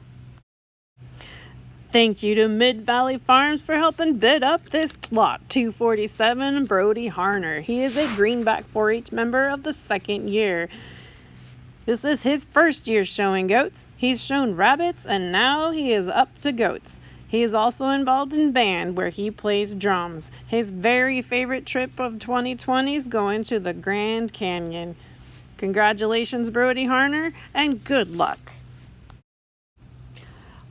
Thank you to Mid-Valley Farms for helping bid up this lot 247 Brody Harner. He is a Greenback 4-H member of the second year. This is his first year showing goats. He's shown rabbits, and now he is up to goats. He is also involved in band where he plays drums. His very favorite trip of 2020 is going to the Grand Canyon. Congratulations, Brody Harner, and good luck.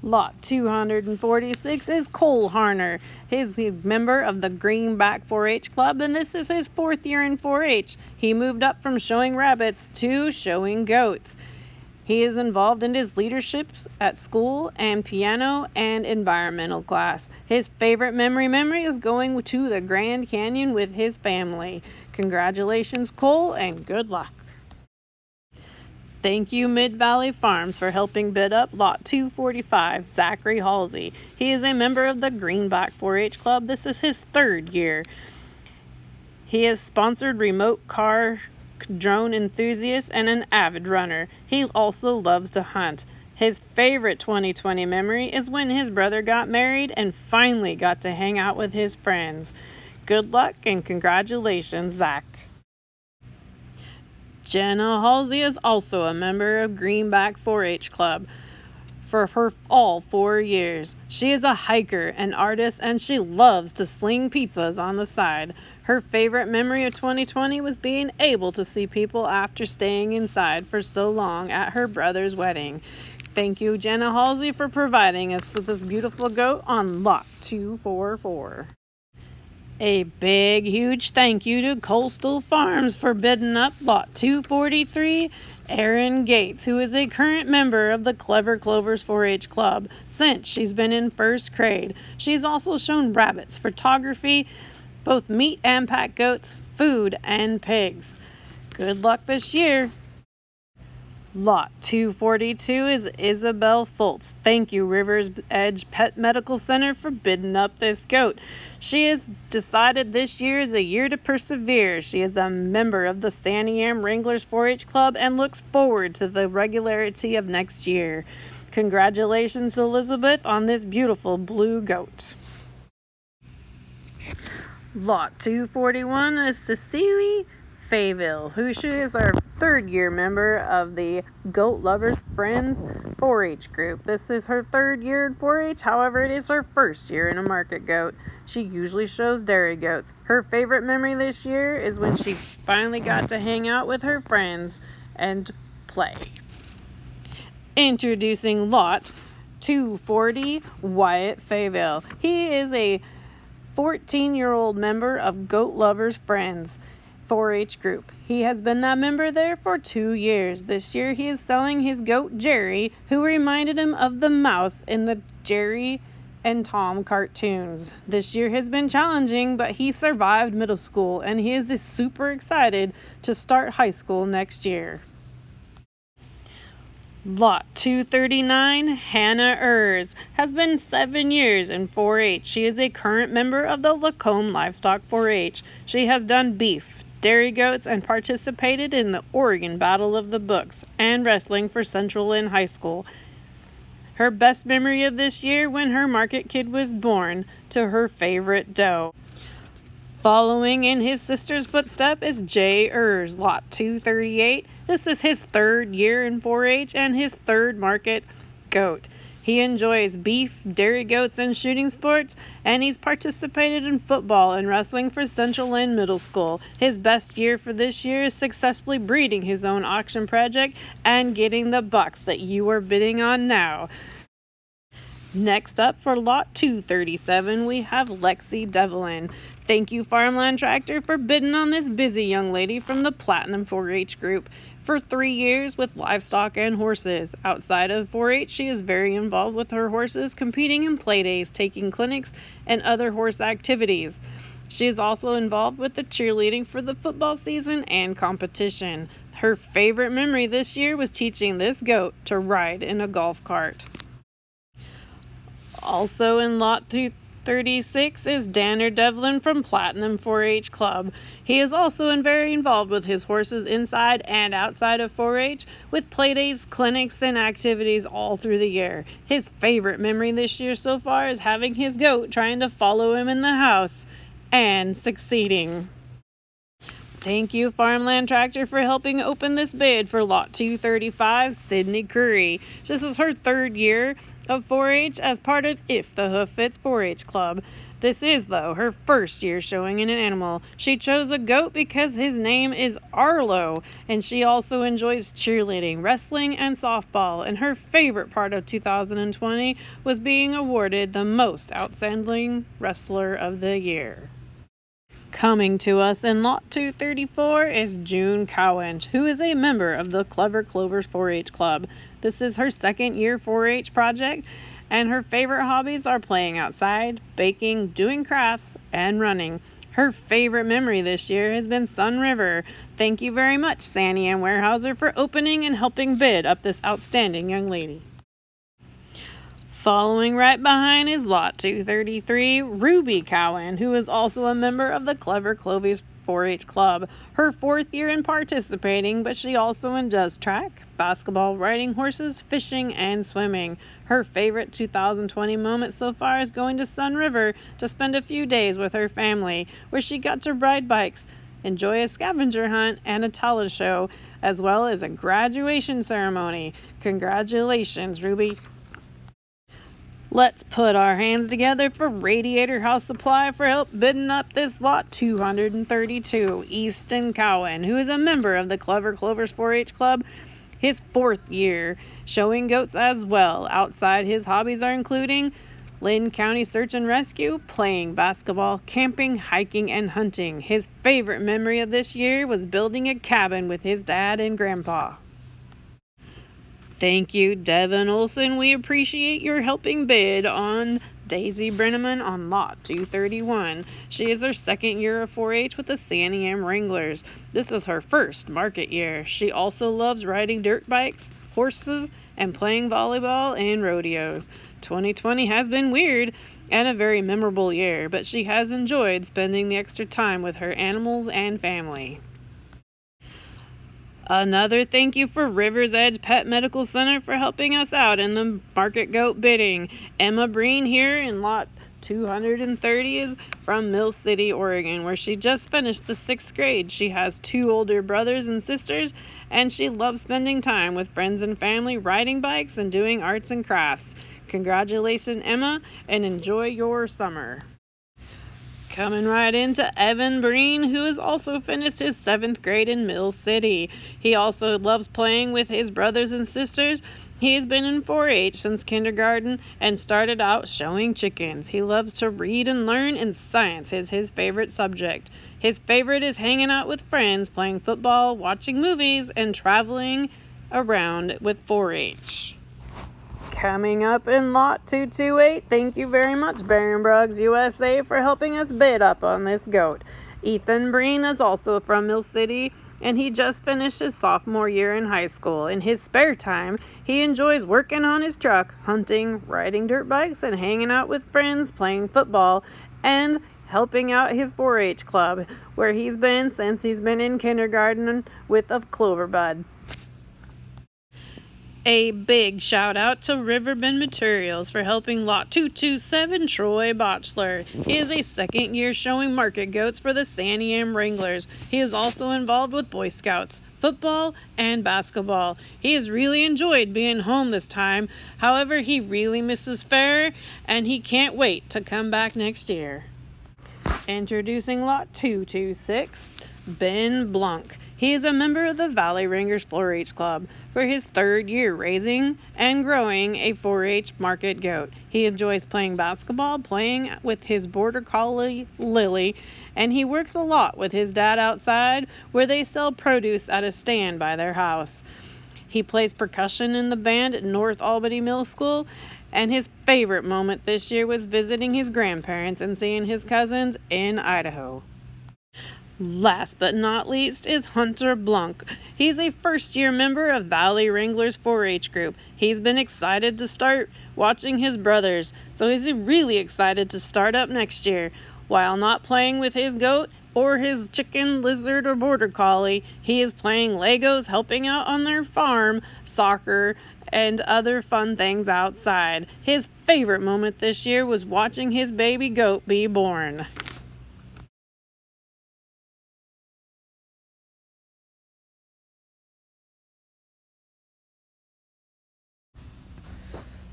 Lot 246 is Cole Harner. He's a member of the Greenback 4-H Club, and this is his fourth year in 4-H. He moved up from showing rabbits to showing goats. He is involved in his leaderships at school and piano and environmental class. His favorite memory is going to the Grand Canyon with his family. Congratulations, Cole, and good luck. Thank you, Mid-Valley Farms, for helping bid up Lot 245, Zachary Halsey. He is a member of the Greenback 4-H Club. This is his third year. He has sponsored remote car drone enthusiast and an avid runner. He also loves to hunt. His favorite 2020 memory is when his brother got married and finally got to hang out with his friends. Good luck and congratulations, Zach. Jenna Halsey is also a member of Greenback 4-H Club for her all 4 years. She is a hiker, an artist, and she loves to sling pizzas on the side. Her favorite memory of 2020 was being able to see people after staying inside for so long at her brother's wedding. Thank you, Jenna Halsey, for providing us with this beautiful goat on Lot 244. A big, huge thank you to Coastal Farms for bidding up Lot 243, Erin Gates, who is a current member of the Clever Clovers 4-H Club since she's been in first grade. She's also shown rabbits, photography, both meat and pack goats, food, and pigs. Good luck this year. Lot 242 is Isabel Fultz. Thank you, Rivers Edge Pet Medical Center, for bidding up this goat. She has decided this year is the year to persevere. She is a member of the Santiam Wranglers 4-H Club and looks forward to the regularity of next year. Congratulations, Elizabeth, on this beautiful blue goat. Lot 241 is Cecily Fayville, who she is our third year member of the Goat Lovers Friends 4-H group. This is her third year in 4-H, however, it is her first year in a market goat. She usually shows dairy goats. Her favorite memory this year is when she finally got to hang out with her friends and play. Introducing Lot 240, Wyatt Fayville. He is a 14-year-old member of Goat Lovers Friends 4-H group. He has been that member there for 2 years. This year he is selling his goat Jerry, who reminded him of the mouse in the Jerry and Tom cartoons. This year has been challenging, but he survived middle school and he is super excited to start high school next year. Lot 239, Hannah Ers, has been 7 years in 4-H. She is a current member of the Lacombe Livestock 4-H. She has done beef, dairy goats, and participated in the Oregon Battle of the Books and wrestling for Central Lynn High School. Her best memory of this year when her market kid was born to her favorite doe. Following in his sister's footstep is Jay Ers, Lot 238. This is his third year in 4-H and his third market goat. He enjoys beef, dairy goats, and shooting sports, and he's participated in football and wrestling for Central Lynn Middle School. His best year for this year is successfully breeding his own auction project and getting the bucks that you are bidding on now. Next up for lot 237, we have Lexi Devlin. Thank you, Farmland Tractor, for bidding on this busy young lady from the Platinum 4-H group. For 3 years with livestock and horses. Outside of 4-H, she is very involved with her horses, competing in play days, taking clinics, and other horse activities. She is also involved with the cheerleading for the football season and competition. Her favorite memory this year was teaching this goat to ride in a golf cart. Also in lot 236 is Danner Devlin from Platinum 4-H Club. He is also very involved with his horses inside and outside of 4-H, with playdays, clinics, and activities all through the year. His favorite memory this year so far is having his goat trying to follow him in the house and succeeding. Thank you, Farmland Tractor, for helping open this bid for lot 235, Sydney Curry. This is her 3rd year of 4-H as part of If the Hoof Fits 4-H Club. This is, though, her 1st year showing in an animal. She chose a goat because his name is Arlo, and she also enjoys cheerleading, wrestling, and softball, and her favorite part of 2020 was being awarded the Most Outstanding Wrestler of the Year. Coming to us in lot 234 is June Cowan, who is a member of the Clever Clovers 4-H Club. This is her 2nd year 4-H project, and her favorite hobbies are playing outside, baking, doing crafts, and running. Her favorite memory this year has been Sun River. Thank you very much, Sandy and Warehouser, for opening and helping bid up this outstanding young lady. Following right behind is lot 233, Ruby Cowan, who is also a member of the Clever Clovers 4-H Club. Her 4th year in participating, but she also does track, basketball, riding horses, fishing, and swimming. Her favorite 2020 moment so far is going to Sun River to spend a few days with her family, where she got to ride bikes, enjoy a scavenger hunt, and a talent show, as well as a graduation ceremony. Congratulations, Ruby. Let's put our hands together for Radiator House Supply for help bidding up this lot 232, Easton Cowan, who is a member of the Clever Clovers 4-H Club, his 4th year, showing goats as well. Outside, his hobbies are including Lynn County Search and Rescue, playing basketball, camping, hiking, and hunting. His favorite memory of this year was building a cabin with his dad and grandpa. Thank you, Devin Olson. We appreciate your helping bid on Daisy Brenneman on lot 231. She is her 2nd year of 4-H with the Sandy M Wranglers. This is her 1st market year. She also loves riding dirt bikes, horses, and playing volleyball and rodeos. 2020 has been weird and a very memorable year, but she has enjoyed spending the extra time with her animals and family. Another thank you for River's Edge Pet Medical Center for helping us out in the market goat bidding. Emma Breen here in lot 230 is from Mill City, Oregon, where she just finished the 6th grade. She has 2 older brothers and sisters, and she loves spending time with friends and family, riding bikes, and doing arts and crafts. Congratulations, Emma, and enjoy your summer. Coming right into Evan Breen, who has also finished his 7th grade in Mill City. He also loves playing with his brothers and sisters. He has been in 4-H since kindergarten and started out showing chickens. He loves to read and learn, and science is his favorite subject. His favorite is hanging out with friends, playing football, watching movies, and traveling around with 4-H. Coming up in lot 228, thank you very much, Baron Bruggs USA, for helping us bid up on this goat. Ethan Breen is also from Mill City, and he just finished his sophomore year in high school. In his spare time, he enjoys working on his truck, hunting, riding dirt bikes, and hanging out with friends, playing football, and helping out his 4-H club, where he's been since he's been in kindergarten with a clover bud. A big shout out to Riverbend Materials for helping lot 227 Troy Botchler. He is a 2nd year showing market goats for the Sandy M Wranglers. He is also involved with Boy Scouts, football, and basketball. He has really enjoyed being home this time. However, he really misses fair, and he can't wait to come back next year. Introducing lot 226, Ben Blanc. He is a member of the Valley Ringers 4-H Club for his third year raising and growing a 4-H market goat. He enjoys playing basketball, playing with his border collie, Lily, and he works a lot with his dad outside where they sell produce at a stand by their house. He plays percussion in the band at North Albany Middle School, and his favorite moment this year was visiting his grandparents and seeing his cousins in Idaho. Last but not least is Hunter Blunk. He's a first-year member of Valley Wranglers 4-H group. He's been excited to start watching his brothers, so he's really excited to start up next year. While not playing with his goat or his chicken, lizard, or border collie, he is playing Legos, helping out on their farm, soccer, and other fun things outside. His favorite moment this year was watching his baby goat be born.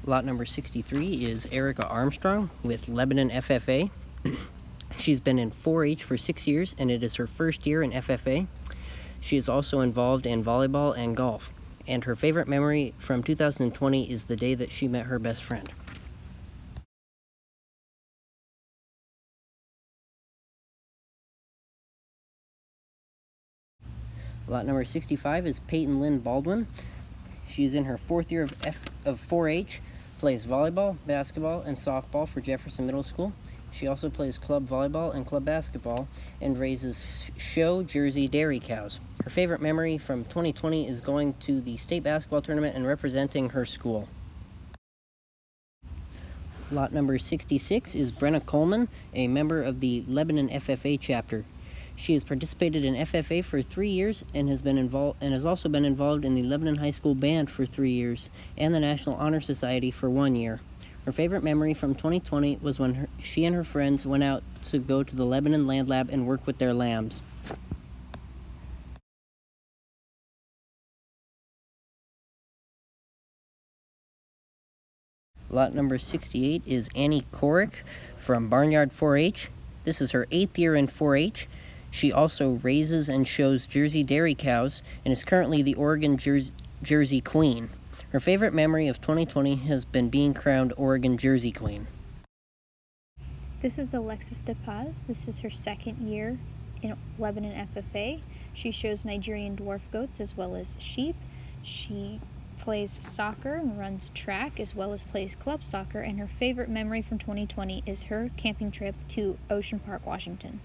Lot number 63 is Erica Armstrong with Lebanon FFA. She's been in 4-H for 6 years, and it is her first year in FFA. She is also involved in volleyball and golf, and her favorite memory from 2020 is the day that she met her best friend. Lot number 65 is Peyton Lynn Baldwin. She is in her 4th year of 4-H, plays volleyball, basketball, and softball for Jefferson Middle School. She also plays club volleyball and club basketball and raises show Jersey dairy cows. Her favorite memory from 2020 is going to the state basketball tournament and representing her school. Lot number 66 is Brenna Coleman, a member of the Lebanon FFA chapter. She has participated in FFA for 3 years and has also been involved in the Lebanon High School Band for 3 years and the National Honor Society for 1 year. Her favorite memory from 2020 was when she and her friends went out to go to the Lebanon Land Lab and work with their lambs. Lot number 68 is Annie Korick from Barnyard 4-H. This is her 8th year in 4-H. She also raises and shows Jersey dairy cows and is currently the Oregon Jersey Queen. Her favorite memory of 2020 has been being crowned Oregon Jersey Queen. This is Alexis DePaz. This is her 2nd year in Lebanon FFA. She shows Nigerian dwarf goats as well as sheep. She plays soccer and runs track as well as plays club soccer, and her favorite memory from 2020 is her camping trip to Ocean Park, Washington.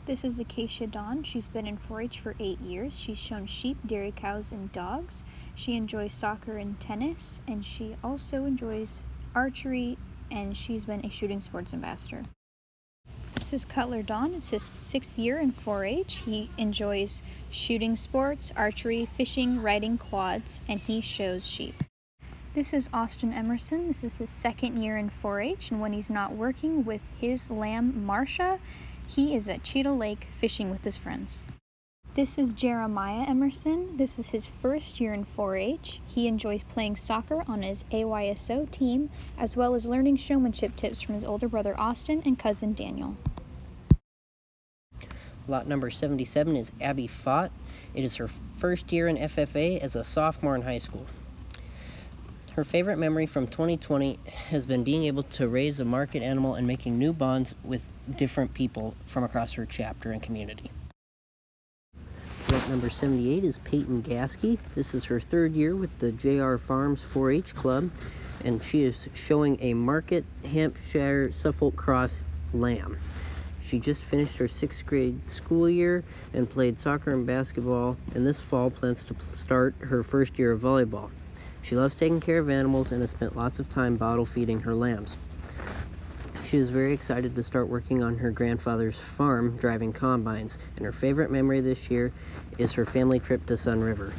This is Acacia Dawn. She's been in 4-H for 8 years. She's shown sheep, dairy cows, and dogs. She enjoys soccer and tennis, and she also enjoys archery, and she's been a shooting sports ambassador. This is Cutler Dawn. It's his 6th year in 4-H. He enjoys shooting sports, archery, fishing, riding quads, and he shows sheep. This is Austin Emerson. This is his 2nd year in 4-H, and when he's not working with his lamb, Marsha, he is at Cheetah Lake fishing with his friends. This is Jeremiah Emerson. This is his 1st year in 4-H. He enjoys playing soccer on his AYSO team, as well as learning showmanship tips from his older brother Austin and cousin Daniel. Lot number 77 is Abby Fott. It is her 1st year in FFA as a sophomore in high school. Her favorite memory from 2020 has been being able to raise a market animal and making new bonds with different people from across her chapter and community. Lot number 78 is Peyton Gasky. This is her 3rd year with the JR Farms 4-H Club, and she is showing a Market Hampshire Suffolk Cross lamb. She just finished her 6th grade school year and played soccer and basketball, and this fall plans to start her 1st year of volleyball. She loves taking care of animals and has spent lots of time bottle feeding her lambs. She is very excited to start working on her grandfather's farm driving combines, and her favorite memory this year is her family trip to Sun River.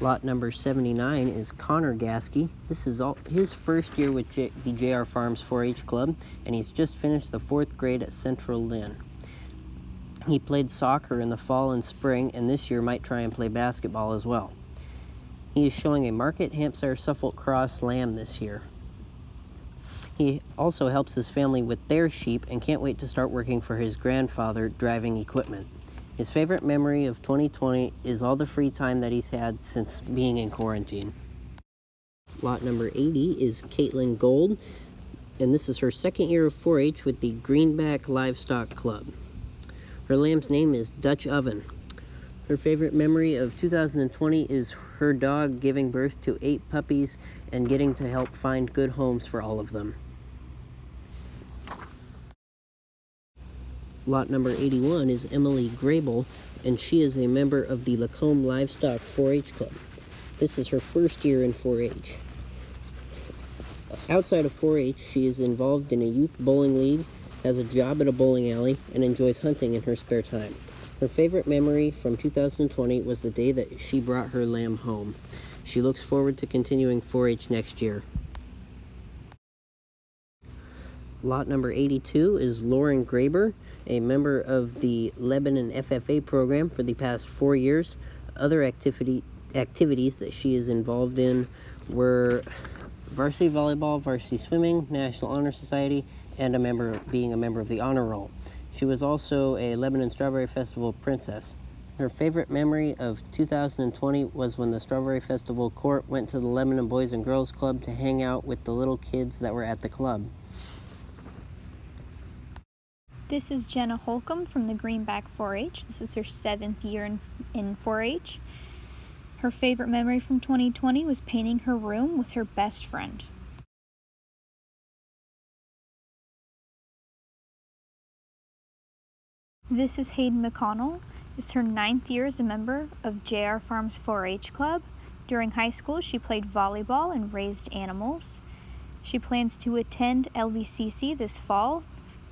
Lot number 79 is Connor Gasky. This is his 1st year with the JR Farms 4-H Club, and he's just finished the 4th grade at Central Lynn. He played soccer in the fall and spring, and this year might try and play basketball as well. He is showing a Market Hampshire Suffolk Cross lamb this year. He also helps his family with their sheep and can't wait to start working for his grandfather driving equipment. His favorite memory of 2020 is all the free time that he's had since being in quarantine. Lot number 80 is Caitlin Gold, and this is her second year of 4-H with the Greenback Livestock Club. Her lamb's name is Dutch Oven. Her favorite memory of 2020 is her dog giving birth to 8 puppies and getting to help find good homes for all of them. Lot number 81 is Emily Grable, and she is a member of the Lacombe Livestock 4-H Club. This is her first year in 4-H. Outside of 4-H, she is involved in a youth bowling league, has a job at a bowling alley, and enjoys hunting in her spare time. Her favorite memory from 2020 was the day that she brought her lamb home. She looks forward to continuing 4-H next year. Lot number 82 is Lauren Graber, a member of the Lebanon FFA program for the past 4 years. Other activities that she is involved in were varsity volleyball, varsity swimming, National Honor Society, and being a member of the Honor Roll. She was also a Lebanon Strawberry Festival princess. Her favorite memory of 2020 was when the Strawberry Festival court went to the Lebanon Boys and Girls Club to hang out with the little kids that were at the club. This is Jenna Holcomb from the Greenback 4-H. This is her 7th year in 4-H. Her favorite memory from 2020 was painting her room with her best friend. This is Hayden McConnell. It's her 9th year as a member of JR Farms 4-H Club. During high school, she played volleyball and raised animals. She plans to attend LBCC this fall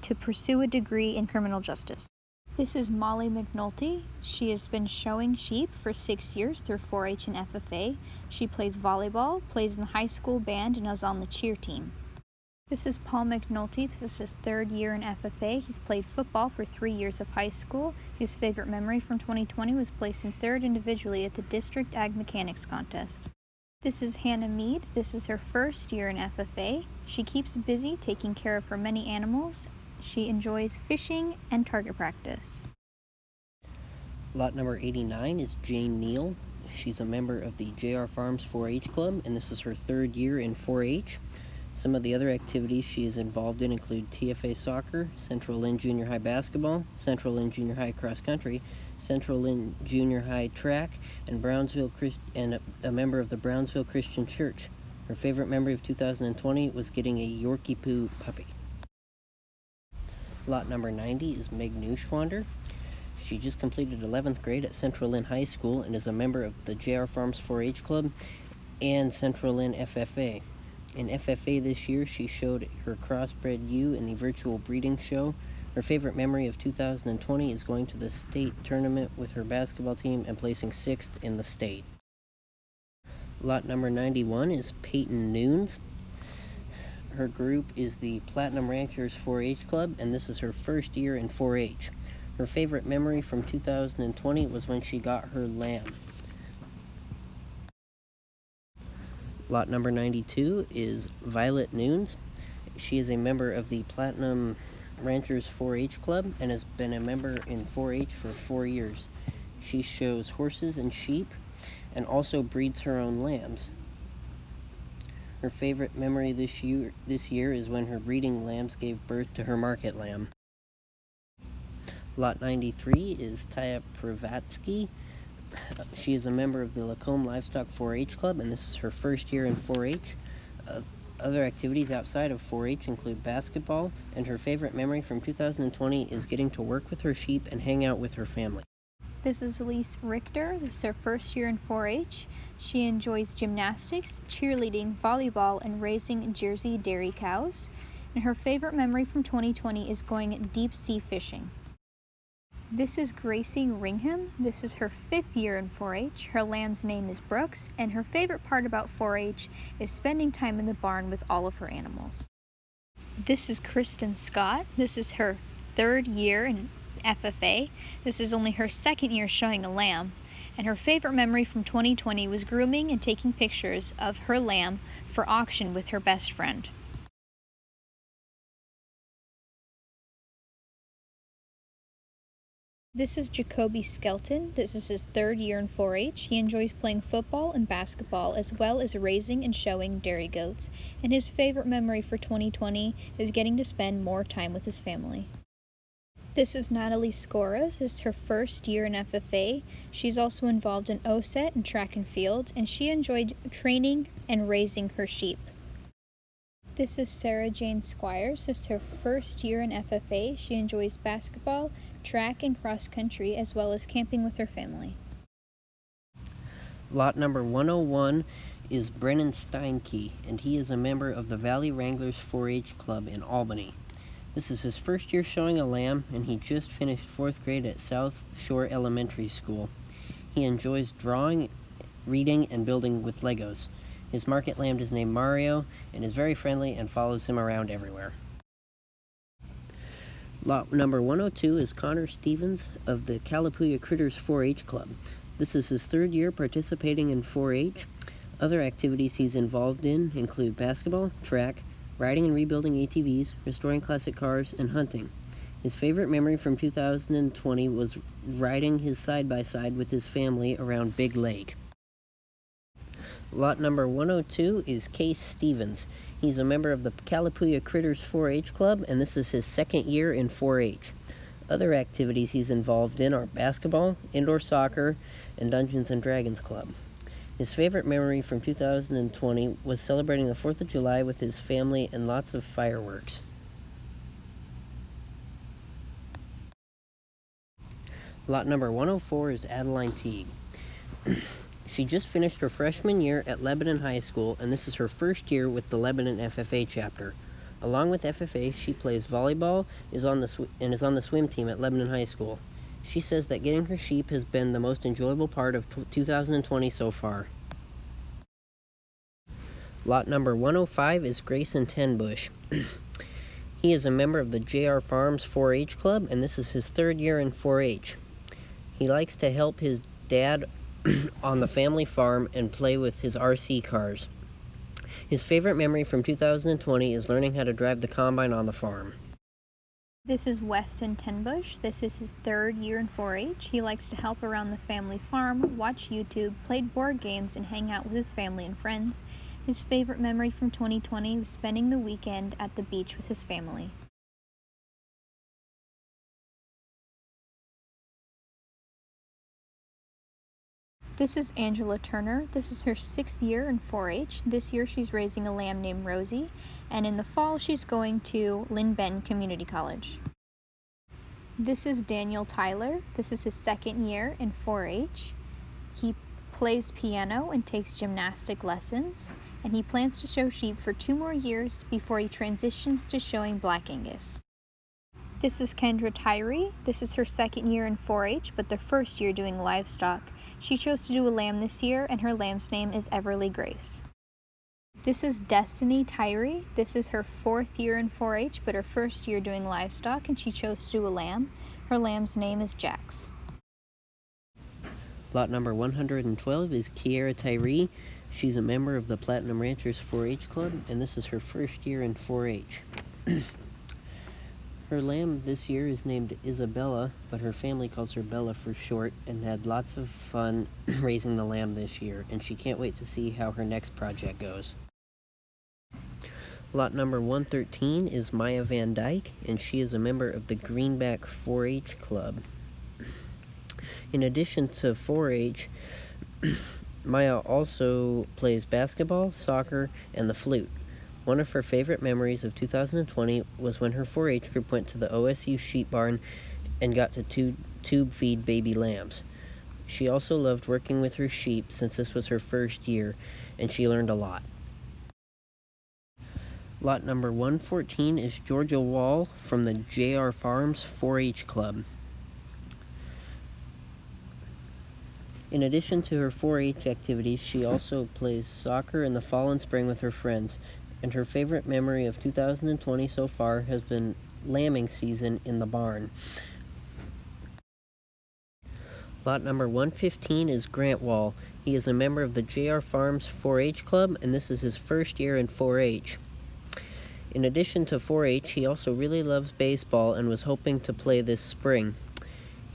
to pursue a degree in criminal justice. This is Molly McNulty. She has been showing sheep for 6 years through 4-H and FFA. She plays volleyball, plays in the high school band, and is on the cheer team. This is Paul McNulty. This is his 3rd year in FFA. He's played football for 3 years of high school. His favorite memory from 2020 was placing 3rd individually at the District Ag Mechanics Contest. This is Hannah Mead. This is her 1st year in FFA. She keeps busy taking care of her many animals. She enjoys fishing and target practice. Lot number 89 is Jane Neal. She's a member of the JR Farms 4-H Club, and this is her 3rd year in 4-H. Some of the other activities she is involved in include TFA soccer, Central Lynn Junior High basketball, Central Lynn Junior High cross country, Central Lynn Junior High track, and a member of the Brownsville Christian Church. Her favorite memory of 2020 was getting a Yorkie Poo puppy. Lot number 90 is Meg Neuschwander. She just completed 11th grade at Central Lynn High School and is a member of the JR Farms 4-H Club and Central Lynn FFA. In FFA this year, she showed her crossbred ewe in the virtual breeding show. Her favorite memory of 2020 is going to the state tournament with her basketball team and placing 6th in the state. Lot number 91 is Peyton Noons. Her group is the Platinum Ranchers 4-H Club, and this is her 1st year in 4-H. Her favorite memory from 2020 was when she got her lamb. Lot number 92 is Violet Noons. She is a member of the Platinum Ranchers 4-H Club and has been a member in 4-H for 4 years. She shows horses and sheep and also breeds her own lambs. Her favorite memory this year is when her breeding lambs gave birth to her market lamb. Lot 93 is Taya Pravatsky. She is a member of the Lacombe Livestock 4-H Club, and this is her 1st year in 4-H. Other activities outside of 4-H include basketball, and her favorite memory from 2020 is getting to work with her sheep and hang out with her family. This is Elise Richter. This is her 1st year in 4-H. She enjoys gymnastics, cheerleading, volleyball, and raising Jersey dairy cows. And her favorite memory from 2020 is going deep sea fishing. This is Gracie Ringham. This is her 5th year in 4-H. Her lamb's name is Brooks, and her favorite part about 4-H is spending time in the barn with all of her animals. This is Kristen Scott. This is her 3rd year in FFA. This is only her 2nd year showing a lamb, and her favorite memory from 2020 was grooming and taking pictures of her lamb for auction with her best friend. This is Jacoby Skelton. This is his 3rd year in 4-H. He enjoys playing football and basketball, as well as raising and showing dairy goats. And his favorite memory for 2020 is getting to spend more time with his family. This is Natalie Skoras. This is her 1st year in FFA. She's also involved in OSET and track and field, and she enjoyed training and raising her sheep. This is Sarah Jane Squires. This is her 1st year in FFA. She enjoys basketball, track, and cross country, as well as camping with her family. Lot number 101 is Brennan Steinke, and he is a member of the Valley Wranglers 4-H Club in Albany. This is his 1st year showing a lamb, and he just finished 4th grade at South Shore Elementary School. He enjoys drawing, reading, and building with Legos. His market lamb is named Mario and is very friendly and follows him around everywhere. Lot number 102 is Connor Stevens of the Calapooya Critters 4-H Club. This is his 3rd year participating in 4-H. Other activities he's involved in include basketball, track, riding and rebuilding ATVs, restoring classic cars, and hunting. His favorite memory from 2020 was riding his side-by-side with his family around Big Lake. Lot number 102 is Case Stevens. He's a member of the Calapooya Critters 4-H Club, and this is his 2nd year in 4-H. Other activities he's involved in are basketball, indoor soccer, and Dungeons & Dragons Club. His favorite memory from 2020 was celebrating the 4th of July with his family and lots of fireworks. Lot number 104 is Adeline Teague. She just finished her freshman year at Lebanon High School, and this is her 1st year with the Lebanon FFA chapter. Along with FFA, she plays volleyball and is on the swim team at Lebanon High School. She says that getting her sheep has been the most enjoyable part of 2020 so far. Lot number 105 is Grayson Tenbush. He is a member of the JR Farms 4-H Club, and this is his 3rd year in 4-H. He likes to help his dad on the family farm and play with his RC cars. His favorite memory from 2020 is learning how to drive the combine on the farm. This is Weston Tenbush. This is his 3rd year in 4-H. He likes to help around the family farm, watch YouTube, play board games, and hang out with his family and friends. His favorite memory from 2020 was spending the weekend at the beach with his family. This is Angela Turner. This is her 6th year in 4-H. This year she's raising a lamb named Rosie, and in the fall she's going to Lynn Ben Community College. This is Daniel Tyler. This is his 2nd year in 4-H. He plays piano and takes gymnastic lessons, and he plans to show sheep for 2 more years before he transitions to showing Black Angus. This is Kendra Tyree. This is her 2nd year in 4-H, but their 1st year doing livestock. She chose to do a lamb this year, and her lamb's name is Everly Grace. This is Destiny Tyree. This is her 4th year in 4-H, but her 1st year doing livestock, and she chose to do a lamb. Her lamb's name is Jax. Lot number 112 is Kiara Tyree. She's a member of the Platinum Ranchers 4-H Club, and this is her 1st year in 4-H. Her lamb this year is named Isabella, but her family calls her Bella for short, and had lots of fun raising the lamb this year, and she can't wait to see how her next project goes. Lot number 113 is Maya Van Dyke, and she is a member of the Greenback 4-H Club. In addition to 4-H, Maya also plays basketball, soccer, and the flute. One of her favorite memories of 2020 was when her 4-H group went to the OSU sheep barn and got to tube feed baby lambs. She also loved working with her sheep since this was her 1st year, and she learned a lot. Lot number 114 is Georgia Wall from the JR Farms 4-H Club. In addition to her 4-H activities, she also plays soccer in the fall and spring with her friends, and her favorite memory of 2020 so far has been lambing season in the barn. Lot number 115 is Grant Wall. He is a member of the JR Farms 4-H Club, and this is his 1st year in 4-H. In addition to 4-H, he also really loves baseball and was hoping to play this spring.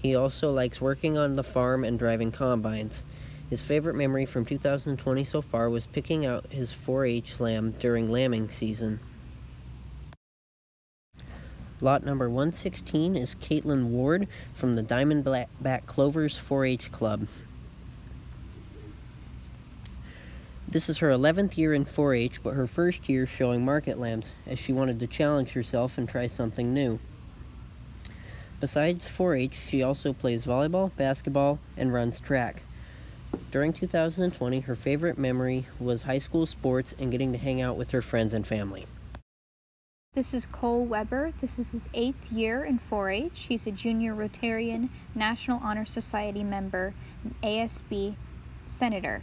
He also likes working on the farm and driving combines. His favorite memory from 2020 so far was picking out his 4-H lamb during lambing season. Lot number 116 is Caitlin Ward from the Diamondback Clovers 4-H Club. This is her 11th year in 4-H, but her first year showing market lambs, as she wanted to challenge herself and try something new. Besides 4-H, she also plays volleyball, basketball, and runs track. During 2020, her favorite memory was high school sports and getting to hang out with her friends and family. This is Cole Weber. This is his 8th year in 4-H. He's a junior Rotarian, National Honor Society member, and ASB senator.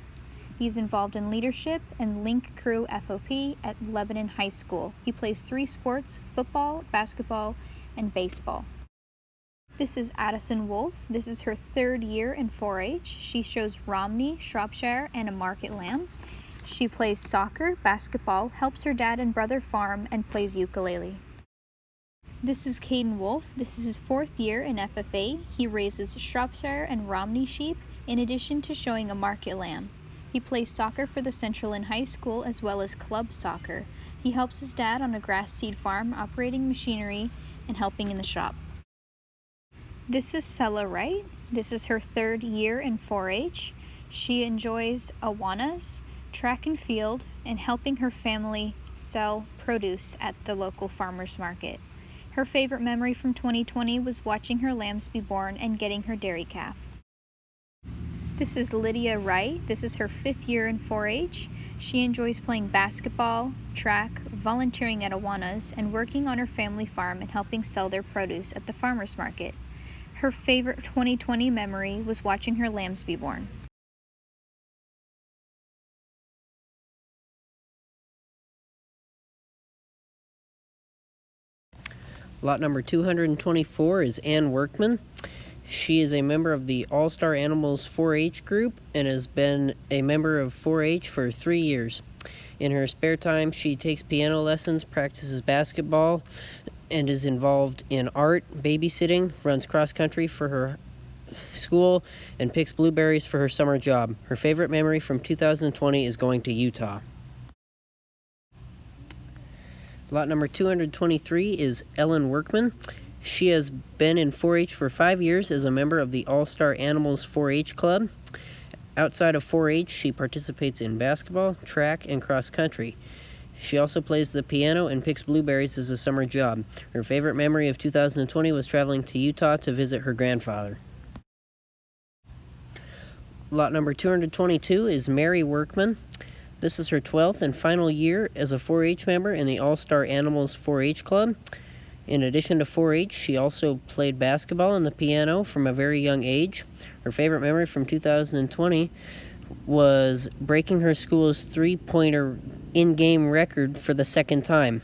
He's involved in leadership and Link Crew FOP at Lebanon High School. He plays 3 sports: football, basketball, and baseball. This is Addison Wolf. This is her 3rd year in 4-H. She shows Romney, Shropshire, and a market lamb. She plays soccer, basketball, helps her dad and brother farm, and plays ukulele. This is Caden Wolf. This is his 4th year in FFA. He raises Shropshire and Romney sheep, in addition to showing a market lamb. He plays soccer for the Central Inn High School as well as club soccer. He helps his dad on a grass seed farm, operating machinery, and helping in the shop. This is LCYLA Wright. This is her 3rd year in 4-H. She enjoys awanas, track and field, and helping her family sell produce at the local farmers market. Her favorite memory from 2020 was watching her lambs be born and getting her dairy calf. This is Lydia Wright. This is her 5th year in 4-H. She enjoys playing basketball, track, volunteering at awanas, and working on her family farm and helping sell their produce at the farmers market. Her favorite 2020 memory was watching her lambs be born. Lot number 224 is Ann Workman. She is a member of the All-Star Animals 4-H group and has been a member of 4-H for 3 years. In her spare time, she takes piano lessons, practices basketball, and is involved in art, babysitting, runs cross-country for her school, and picks blueberries for her summer job. Her favorite memory from 2020 is going to Utah. Lot number 223 is Ellen Workman. She has been in 4-H for 5 years as a member of the All-Star Animals 4-H Club. Outside of 4-H, she participates in basketball, track, and cross-country. She also plays the piano and picks blueberries as a summer job. Her favorite memory of 2020 was traveling to Utah to visit her grandfather. Lot number 222 is Mary Workman. This is her 12th and final year as a 4-H member in the All-Star Animals 4-H Club. In addition to 4-H, she also played basketball and the piano from a very young age. Her favorite memory from 2020 was breaking her school's three-pointer in-game record for the 2nd time.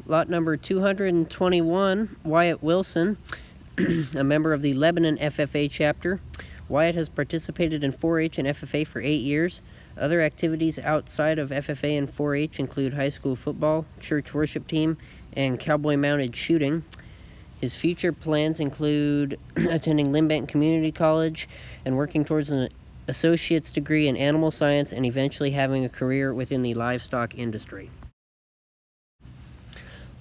Lot number 221, Wyatt Wilson, a member of the Lebanon FFA chapter. Wyatt has participated in 4-H and FFA for 8 years. Other activities outside of FFA and 4-H include high school football, church worship team, and cowboy-mounted shooting. His future plans include attending Limbank Community College and working towards an associate's degree in animal science and eventually having a career within the livestock industry.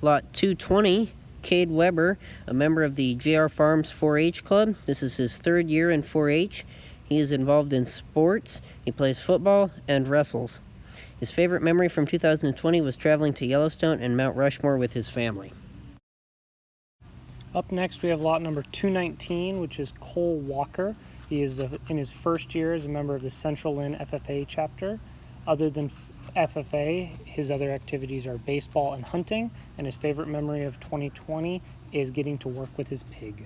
Lot 220, Cade Weber, a member of the JR Farms 4-H Club. This is his 3rd year in 4-H. He is involved in sports. He plays football and wrestles. His favorite memory from 2020 was traveling to Yellowstone and Mount Rushmore with his family. Up next, we have lot number 219, which is Cole Walker. He is in his 1st year as a member of the Central Inn FFA chapter. Other than FFA, his other activities are baseball and hunting, and his favorite memory of 2020 is getting to work with his pig.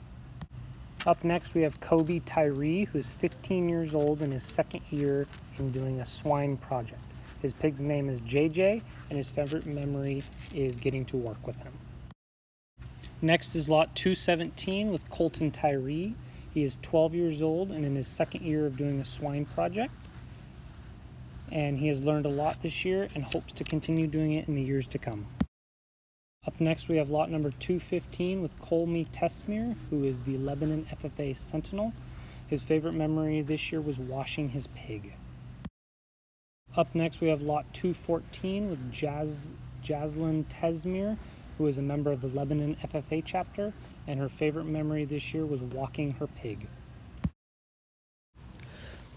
Up next, we have Kobe Tyree, who's 15 years old in his 2nd year in doing a swine project. His pig's name is JJ, and his favorite memory is getting to work with him. Next is lot 217 with Colton Tyree. He is 12 years old and in his 2nd year of doing a swine project. And he has learned a lot this year and hopes to continue doing it in the years to come. Up next, we have lot number 215 with Colmy Tesmir, who is the Lebanon FFA Sentinel. His favorite memory this year was washing his pig. Up next, we have lot 214 with Jaslyn Tesmir, who is a member of the Lebanon FFA chapter, and her favorite memory this year was walking her pig.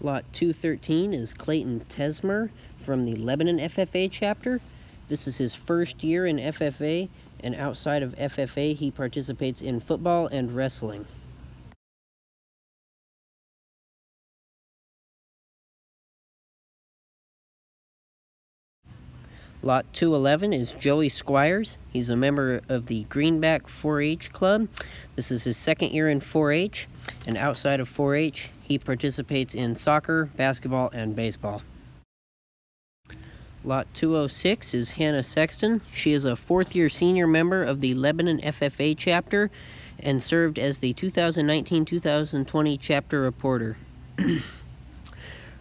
Lot 213 is Clayton Tesmer from the Lebanon FFA chapter. This is his first year in FFA, and outside of FFA, he participates in football and wrestling. Lot 211 is Joey Squires. He's a member of the Greenback 4-H Club. This is his second year in 4-H, and outside of 4-H, he participates in soccer, basketball, and baseball. Lot 206 is Hannah Sexton. She is a fourth-year senior member of the Lebanon FFA chapter and served as the 2019-2020 chapter reporter.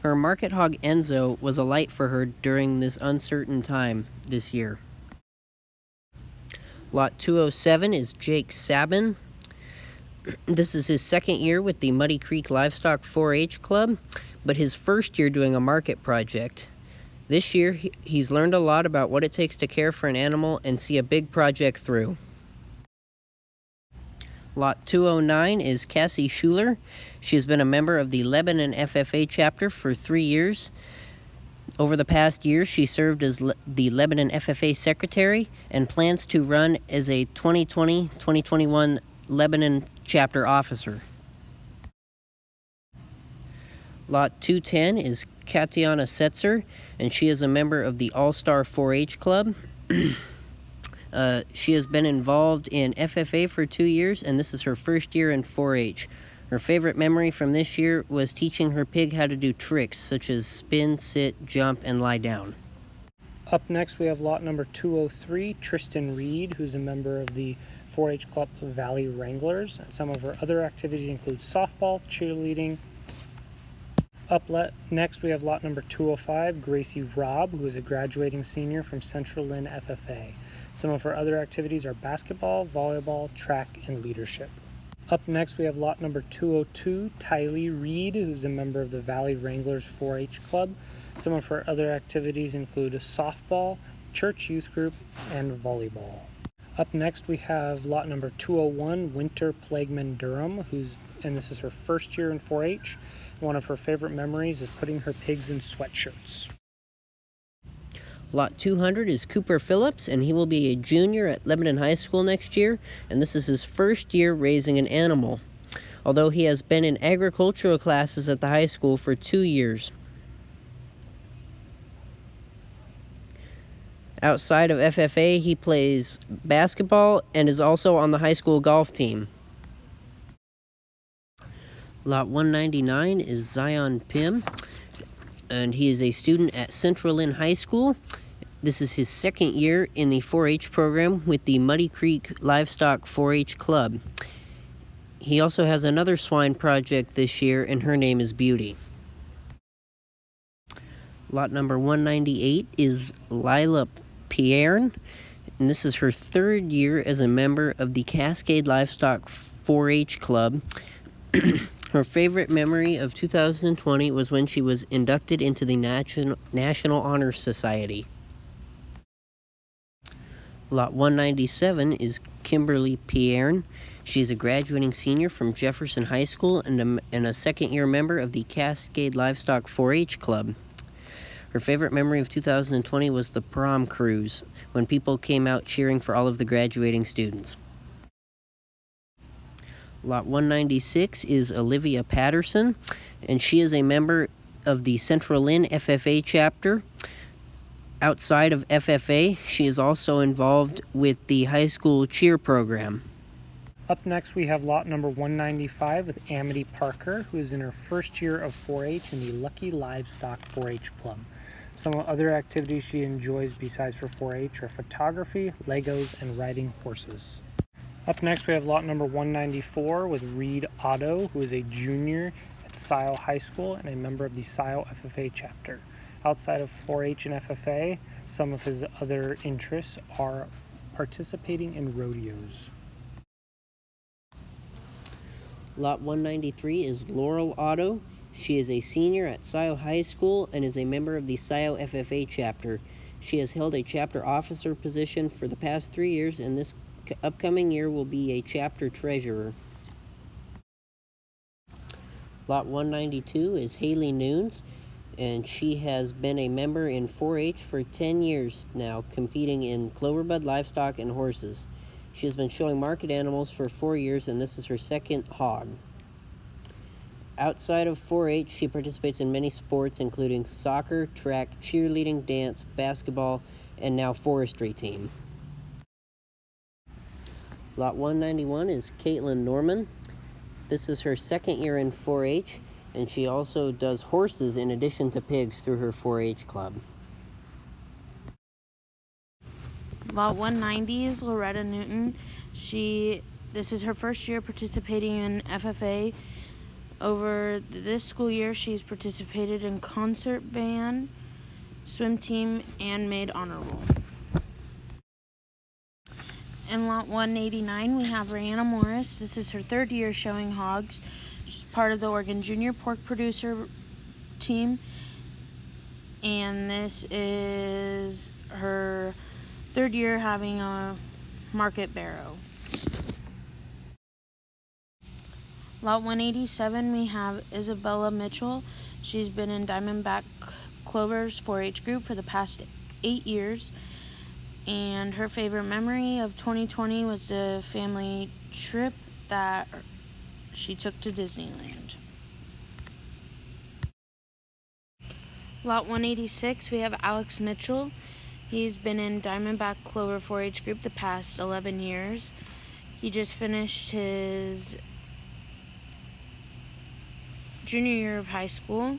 Her market hog Enzo was a light for her during this uncertain time this year. Lot 207 is Jake Sabin. This is his second year with the Muddy Creek Livestock 4-H Club, but his first year doing a market project. This year, he's learned a lot about what it takes to care for an animal and see a big project through. Lot 209 is Cassie Schuler. She has been a member of the Lebanon FFA chapter for 3 years. Over the past year, she served as the Lebanon FFA secretary and plans to run as a 2020-2021 Lebanon chapter officer. Lot 210 is Katiana Setzer, and she is a member of the All-Star 4-H Club. She has been involved in FFA for 2 years, and this is her first year in 4-H. Her favorite memory from this year was teaching her pig how to do tricks, such as spin, sit, jump, and lie down. Up next, we have lot number 203, Tristan Reed, who's a member of the 4-H Club Valley Wranglers. And some of her other activities include softball, cheerleading. Next, we have lot number 205, Gracie Robb, who is a graduating senior from Central Lynn FFA. Some of her other activities are basketball, volleyball, track, and leadership. Up next, we have lot number 202, Tylee Reed, who's a member of the Valley Wranglers 4-H Club. Some of her other activities include softball, church youth group, and volleyball. Up next, we have lot number 201, Winter Plagueman Durham, and this is her first year in 4-H. One of her favorite memories is putting her pigs in sweatshirts. Lot 200 is Cooper Phillips, and he will be a junior at Lebanon High School next year, and this is his first year raising an animal, although he has been in agricultural classes at the high school for 2 years. Outside of FFA, he plays basketball and is also on the high school golf team. Lot 199 is Zion Pym, and he is a student at Central Lynn High School. This is his second year in the 4-H program with the Muddy Creek Livestock 4-H Club. He also has another swine project this year, and her name is Beauty. Lot number 198 is LCYLA Pierre, and this is her third year as a member of the Cascade Livestock 4-H Club. Her favorite memory of 2020 was when she was inducted into the National Honor Society. Lot 197 is Kimberly Pierre. She is a graduating senior from Jefferson High School and a second-year member of the Cascade Livestock 4-H Club. Her favorite memory of 2020 was the prom cruise, when people came out cheering for all of the graduating students. Lot 196 is Olivia Patterson, and she is a member of the Central Lynn FFA chapter. Outside of FFA, she is also involved with the high school cheer program. Up next, we have lot number 195 with Amity Parker, who is in her first year of 4-H in the Lucky Livestock 4-H Club. Some other activities she enjoys besides for 4-H are photography, Legos, and riding horses. Up next, we have lot number 194 with Reed Otto, who is a junior at SILE High School and a member of the SILE FFA chapter. Outside of 4-H and FFA, some of his other interests are participating in rodeos. Lot 193 is Laurel Otto. She is a senior at SIO High School and is a member of the SIO FFA chapter. She has held a chapter officer position for the past 3 years, and this upcoming year will be a chapter treasurer. Lot 192 is Haley Noons, and she has been a member in 4-H for 10 years now, competing in Cloverbud livestock and horses. She has been showing market animals for 4 years, and this is her second hog. Outside of 4-H, she participates in many sports, including soccer, track, cheerleading, dance, basketball, and now forestry team. Lot 191 is Caitlin Norman. This is her second year in 4-H, and she also does horses in addition to pigs through her 4-H club. Lot 190 is Loretta Newton. This is her first year participating in FFA. Over this school year, she's participated in concert band, swim team, and made honor roll. In Lot 189, we have Rayanna Morris. This is her third year showing hogs. She's part of the Oregon Junior Pork Producer team, and this is her third year having a market barrow. Lot 187, we have Isabella Mitchell. She's been in Diamondback Clover's 4-H group for the past 8 years. And her favorite memory of 2020 was the family trip that she took to Disneyland. Lot 186, we have Alex Mitchell. He's been in Diamondback Clover 4-H group the past 11 years. He just finished his junior year of high school,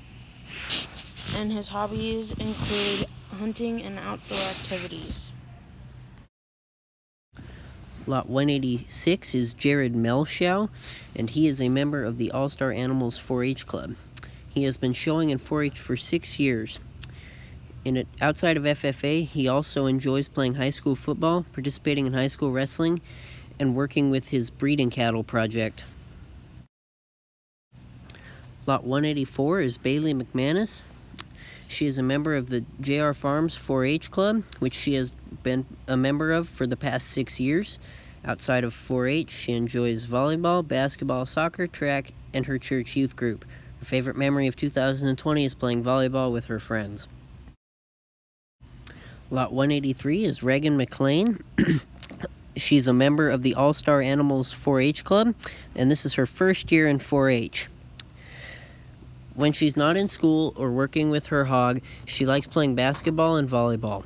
and his hobbies include hunting and outdoor activities. Lot 186 is Jared Melshow, and he is a member of the All-Star Animals 4-H Club. He has been showing in 4-H for 6 years. Outside of FFA, he also enjoys playing high school football, participating in high school wrestling, and working with his breeding cattle project. Lot 184 is Bailey McManus. She is a member of the JR Farms 4-H Club, which she has been a member of for the past 6 years. Outside of 4-H, she enjoys volleyball, basketball, soccer, track, and her church youth group. Her favorite memory of 2020 is playing volleyball with her friends. Lot 183 is Reagan McLean. She's a member of the All-Star Animals 4-H Club, and this is her first year in 4-H. When she's not in school or working with her hog, she likes playing basketball and volleyball.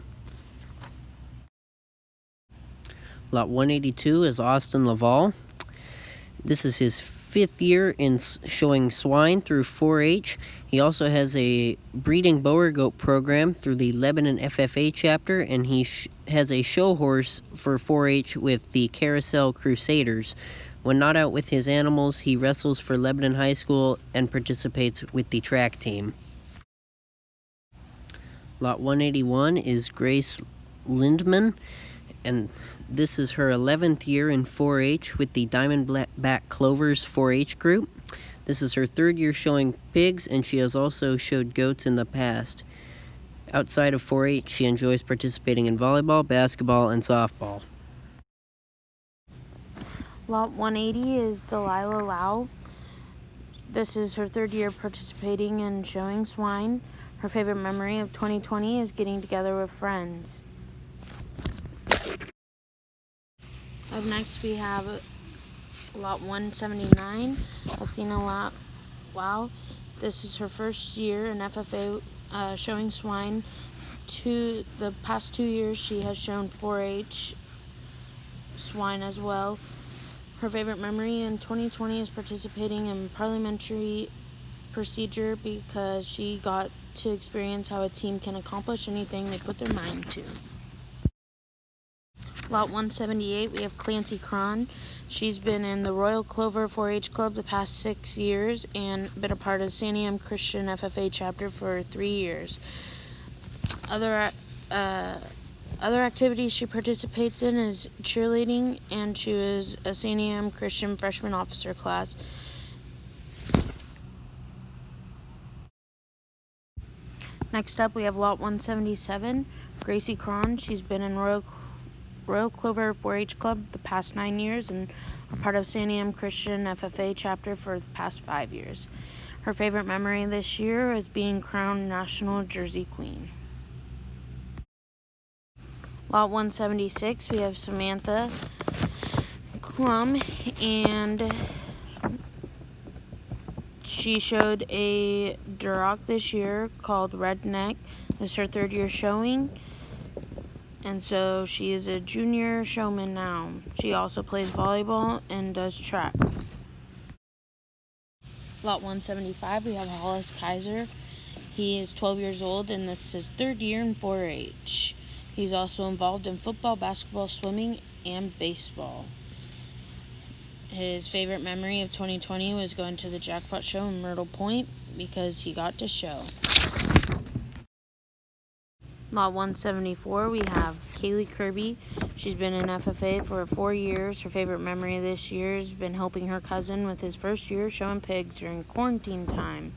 Lot 182 is Austin Laval. This is his 5th year in showing swine through 4-H. He also has a breeding boer goat program through the Lebanon FFA chapter, and he has a show horse for 4-H with the Carousel Crusaders. When not out with his animals, he wrestles for Lebanon High School and participates with the track team. Lot 181 is Grace Lindman, and this is her 11th year in 4-H with the Diamondback Clovers 4-H group. This is her 3rd year showing pigs, and she has also showed goats in the past. Outside of 4-H, she enjoys participating in volleyball, basketball, and softball. Lot 180 is Delilah Lau. This is her 3rd year participating in showing swine. Her favorite memory of 2020 is getting together with friends. Up next, we have Lot 179, Athena Lau. This is her first year in FFA showing swine. The past 2 years, she has shown 4-H swine as well. Her favorite memory in 2020 is participating in parliamentary procedure because she got to experience how a team can accomplish anything they put their mind to. Lot 178, we have Clancy Cron. She's been in the Royal Clover 4-H Club the past 6 years and been a part of Santiam Christian FFA chapter for 3 years. Other Other activities she participates in is cheerleading, and she was a St. Anne Christian freshman officer class. Next up, we have Lot 177, Gracie Cron. She's been in Royal Clover 4-H Club the past 9 years and a part of St. Anne Christian FFA chapter for the past 5 years. Her favorite memory this year is being crowned National Jersey Queen. Lot 176, we have Samantha Klum, and she showed a Duroc this year called Redneck. This is her 3rd year showing, and so she is a junior showman now. She also plays volleyball and does track. Lot 175, we have Hollis Kaiser. He is 12 years old, and this is his 3rd year in 4-H. He's also involved in football, basketball, swimming, and baseball. His favorite memory of 2020 was going to the Jackpot Show in Myrtle Point because he got to show. Lot 174, we have Kaylee Kirby. She's been in FFA for 4 years. Her favorite memory this year has been helping her cousin with his first year showing pigs during quarantine time.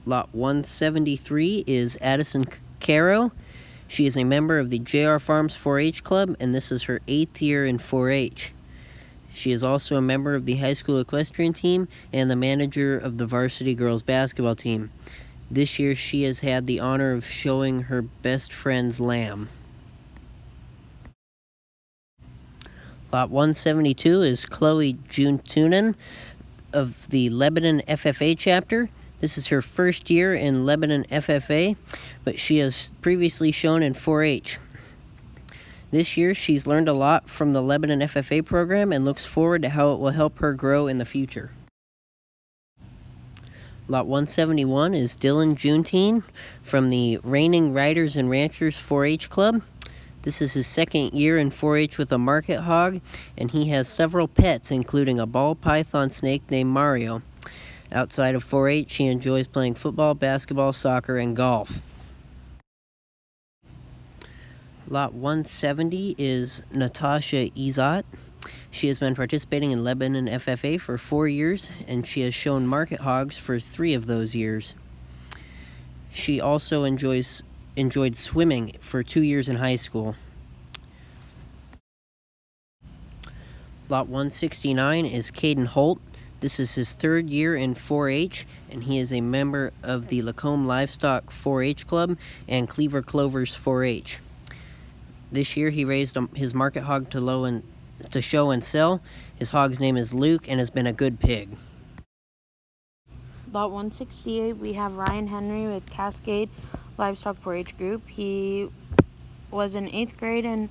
Lot 173 is Addison Caro. She is a member of the JR Farms 4-H Club, and this is her 8th year in 4-H. She is also a member of the high school equestrian team and the manager of the varsity girls basketball team. This year, she has had the honor of showing her best friend's lamb. Lot 172 is Chloe Juntunen of the Lebanon FFA chapter. This is her 1st year in Lebanon FFA, but she has previously shown in 4-H. This year, she's learned a lot from the Lebanon FFA program and looks forward to how it will help her grow in the future. Lot 171 is Dylan Junetine from the Reigning Riders and Ranchers 4-H Club. This is his 2nd year in 4-H with a market hog, and he has several pets, including a ball python snake named Mario. Outside of 4-H, he enjoys playing football, basketball, soccer, and golf. Lot 170 is Natasha Izat. She has been participating in Lebanon FFA for 4 years, and she has shown market hogs for 3 of those years. She also enjoyed swimming for 2 years in high school. Lot 169 is Caden Holt. This is his 3rd year in 4-H, and he is a member of the Lacombe Livestock 4-H Club and Cleaver Clovers 4-H. This year, he raised his market hog to show and sell. His hog's name is Luke and has been a good pig. Lot 168, we have Ryan Henry with Cascade Livestock 4-H Group. He was in 8th grade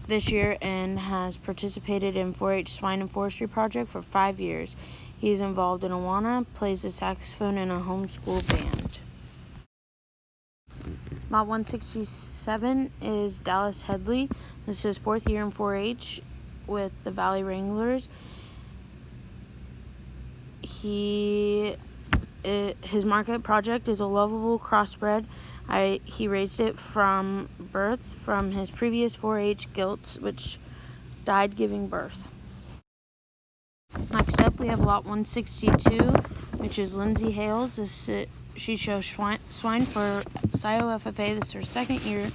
this year and has participated in 4-H Swine and Forestry Project for 5 years. He is involved in Awana, plays the saxophone in a homeschool band. Lot 167 is Dallas Headley. This is his 4th year in 4-H with the Valley Wranglers. His market project is a lovable crossbred. He raised it from birth from his previous 4-H gilts, which died giving birth. Next up, we have Lot 162, which is Lindsay Hales. She shows swine for SIO FFA. This is her 2nd year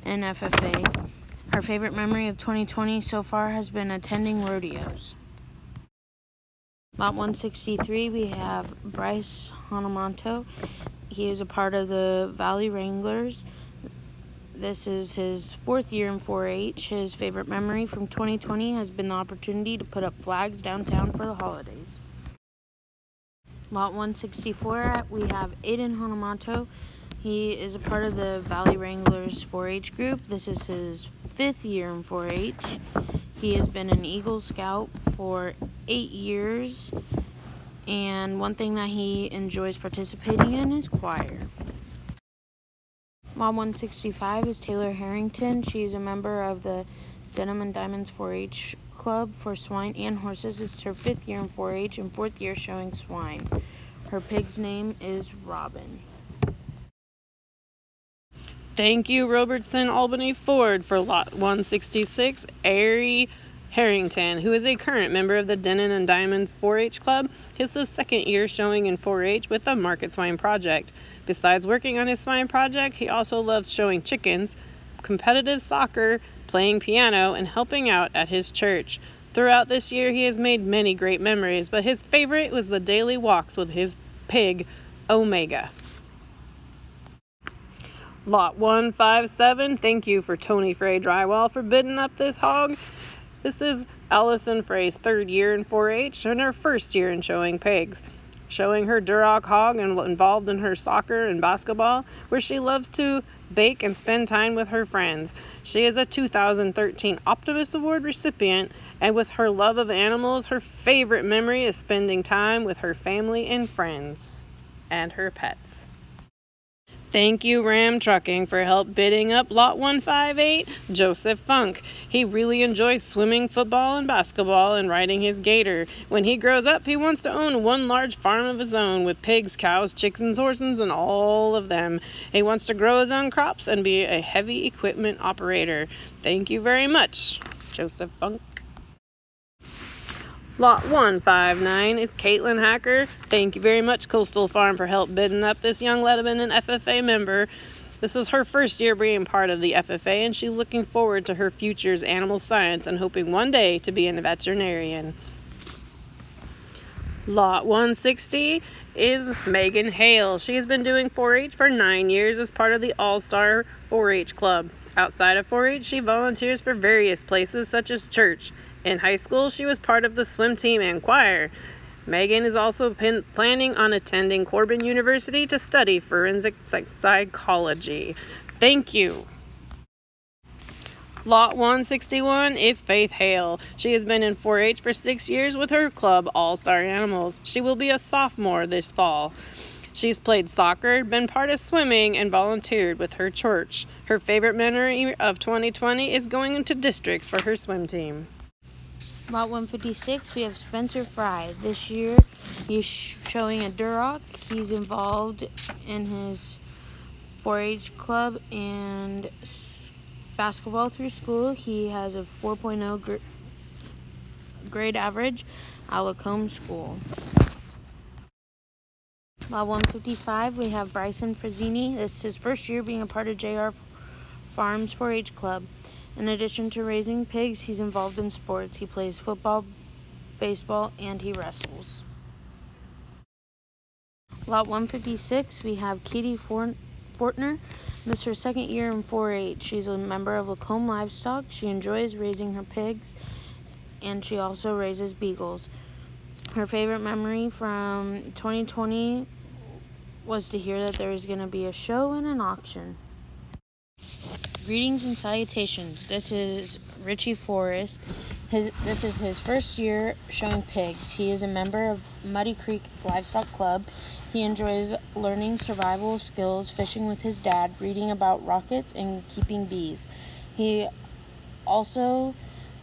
in FFA. Her favorite memory of 2020 so far has been attending rodeos. Lot 163, we have Bryce Hanamonto. He is a part of the Valley Wranglers. This is his 4th year in 4-H. His favorite memory from 2020 has been the opportunity to put up flags downtown for the holidays. Lot 164, we have Aiden Hanamonto. He is a part of the Valley Wranglers 4-H group. This is his 5th year in 4-H. He has been an Eagle Scout for 8 years, and one thing that he enjoys participating in is choir. Lot 165 is Taylor Harrington. She is a member of the Denim and Diamonds 4-H Club for swine and horses. It's her 5th year in 4-H and 4th year showing swine. Her pig's name is Robin. Thank you, Robertson Albany Ford, for lot 166, Ari Harrington, who is a current member of the Denon and Diamonds 4-H Club. His is second year showing in 4-H with the Market Swine Project. Besides working on his swine project, he also loves showing chickens, competitive soccer, playing piano, and helping out at his church. Throughout this year, he has made many great memories, but his favorite was the daily walks with his pig, Omega. Lot 157, thank you for Tony Frey Drywall for bidding up this hog. This is Allison Frey's third year in 4-H and her first year in showing pigs. Showing her Duroc hog and involved in her soccer and basketball, where she loves to bake and spend time with her friends. She is a 2013 Optimist Award recipient, and with her love of animals, her favorite memory is spending time with her family and friends and her pets. Thank you, Ram Trucking, for help bidding up lot 158, Joseph Funk. He really enjoys swimming, football, and basketball, and riding his gator. When he grows up, he wants to own one large farm of his own with pigs, cows, chickens, horses, and all of them. He wants to grow his own crops and be a heavy equipment operator. Thank you very much, Joseph Funk. Lot 159 is Caitlin Hacker. Thank you very much, Coastal Farm, for help bidding up this young Lebanon FFA member. This is her first year being part of the FFA, and she's looking forward to her future's animal science and hoping one day to be a veterinarian. Lot 160 is Megan Hale. She has been doing 4-H for 9 years as part of the All-Star 4-H Club. Outside of 4-H, she volunteers for various places such as church. In high school, she was part of the swim team and choir. Megan is also planning on attending Corbin University to study forensic psychology. Thank you. Lot 161 is Faith Hale. She has been in 4-H for 6 years with her club, All-Star Animals. She will be a sophomore this fall. She's played soccer, been part of swimming, and volunteered with her church. Her favorite memory of 2020 is going into districts for her swim team. Lot 156, we have Spencer Fry. This year, he's showing a Duroc. He's involved in his 4-H club and basketball through school. He has a 4.0 grade average at Lacombe School. Lot 155, we have Bryson Frazzini. This is his first year being a part of JR Farms 4-H club. In addition to raising pigs, he's involved in sports. He plays football, baseball, and he wrestles. Lot 156, we have Katie Fortner. This is her second year in 4-H. She's a member of Lacombe Livestock. She enjoys raising her pigs, and she also raises beagles. Her favorite memory from 2020 was to hear that there was going to be a show and an auction. Greetings and salutations. This is Richie Forrest. This is his first year showing pigs. He is a member of Muddy Creek Livestock Club. He enjoys learning survival skills, fishing with his dad, reading about rockets, and keeping bees. He also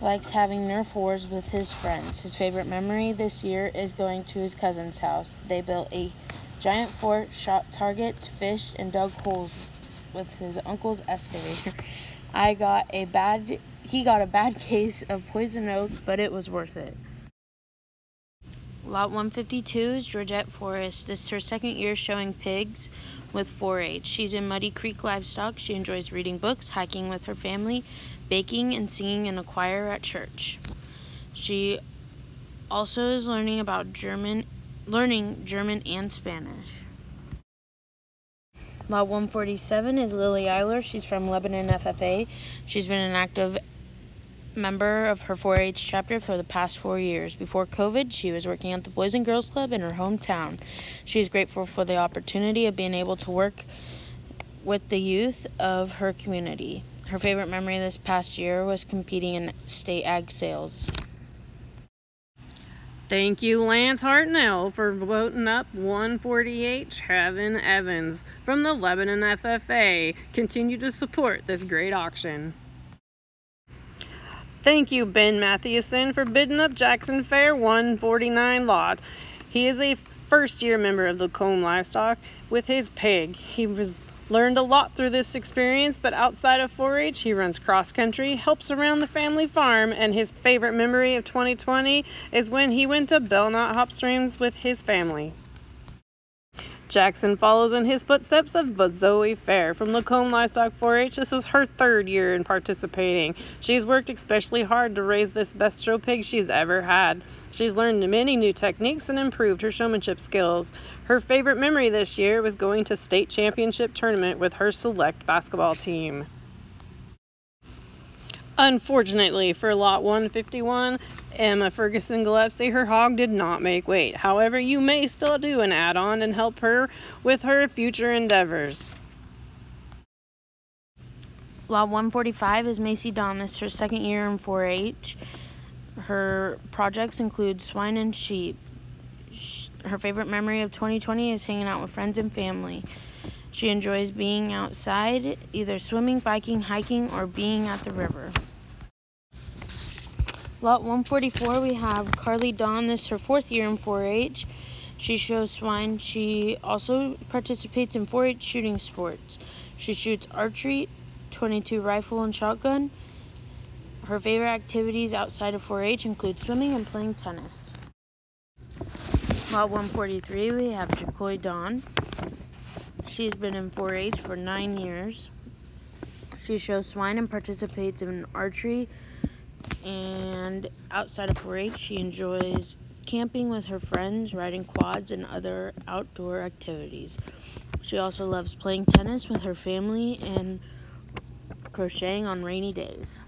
likes having Nerf wars with his friends. His favorite memory this year is going to his cousin's house. They built a giant fort, shot targets, fished, and dug holes with his uncle's excavator. He got a bad case of poison oak, but it was worth it. Lot 152 is Georgette Forrest. This is her second year showing pigs with 4-H. She's in Muddy Creek Livestock. She enjoys reading books, hiking with her family, baking, and singing in a choir at church. She also is learning German and Spanish. Lot 147 is LCYLA. She's from Lebanon FFA. She's been an active member of her 4-H chapter for the past 4 years. Before COVID, she was working at the Boys and Girls Club in her hometown. She is grateful for the opportunity of being able to work with the youth of her community. Her favorite memory this past year was competing in state ag sales. Thank you, Lance Hartnell, for voting up 148 Trevin Evans from the Lebanon FFA. Continue to support this great auction. Thank you, Ben Mathewson, for bidding up Jackson Fair 149 lot. He is a first-year member of the Lacombe Livestock with his pig. He Learned a lot through this experience, but outside of 4-H, he runs cross country, helps around the family farm, and his favorite memory of 2020 is when he went to Belknot Hop Streams with his family. Jackson follows in his footsteps of Zoe Fair from Lacombe Livestock 4-H. This is her 3rd year in participating. She's worked especially hard to raise this best show pig she's ever had. She's learned many new techniques and improved her showmanship skills. Her favorite memory this year was going to state championship tournament with her select basketball team. Unfortunately for Lot 151, Emma Ferguson Gillespie, her hog did not make weight. However, you may still do an add-on and help her with her future endeavors. Lot 145 is Macy Dawn. This is her 2nd year in 4-H. Her projects include swine and sheep. Her favorite memory of 2020 is hanging out with friends and family. She enjoys being outside, either swimming, biking, hiking, or being at the river. Lot 144, we have Carly Dawn. This is her 4th year in 4-H. She shows swine. She also participates in 4-H shooting sports. She shoots archery, .22 rifle, and shotgun. Her favorite activities outside of 4-H include swimming and playing tennis. Lot 143, we have Jacoy Dawn. She's been in 4-H for 9 years. She shows swine and participates in archery. And outside of 4-H, she enjoys camping with her friends, riding quads, and other outdoor activities. She also loves playing tennis with her family and crocheting on rainy days.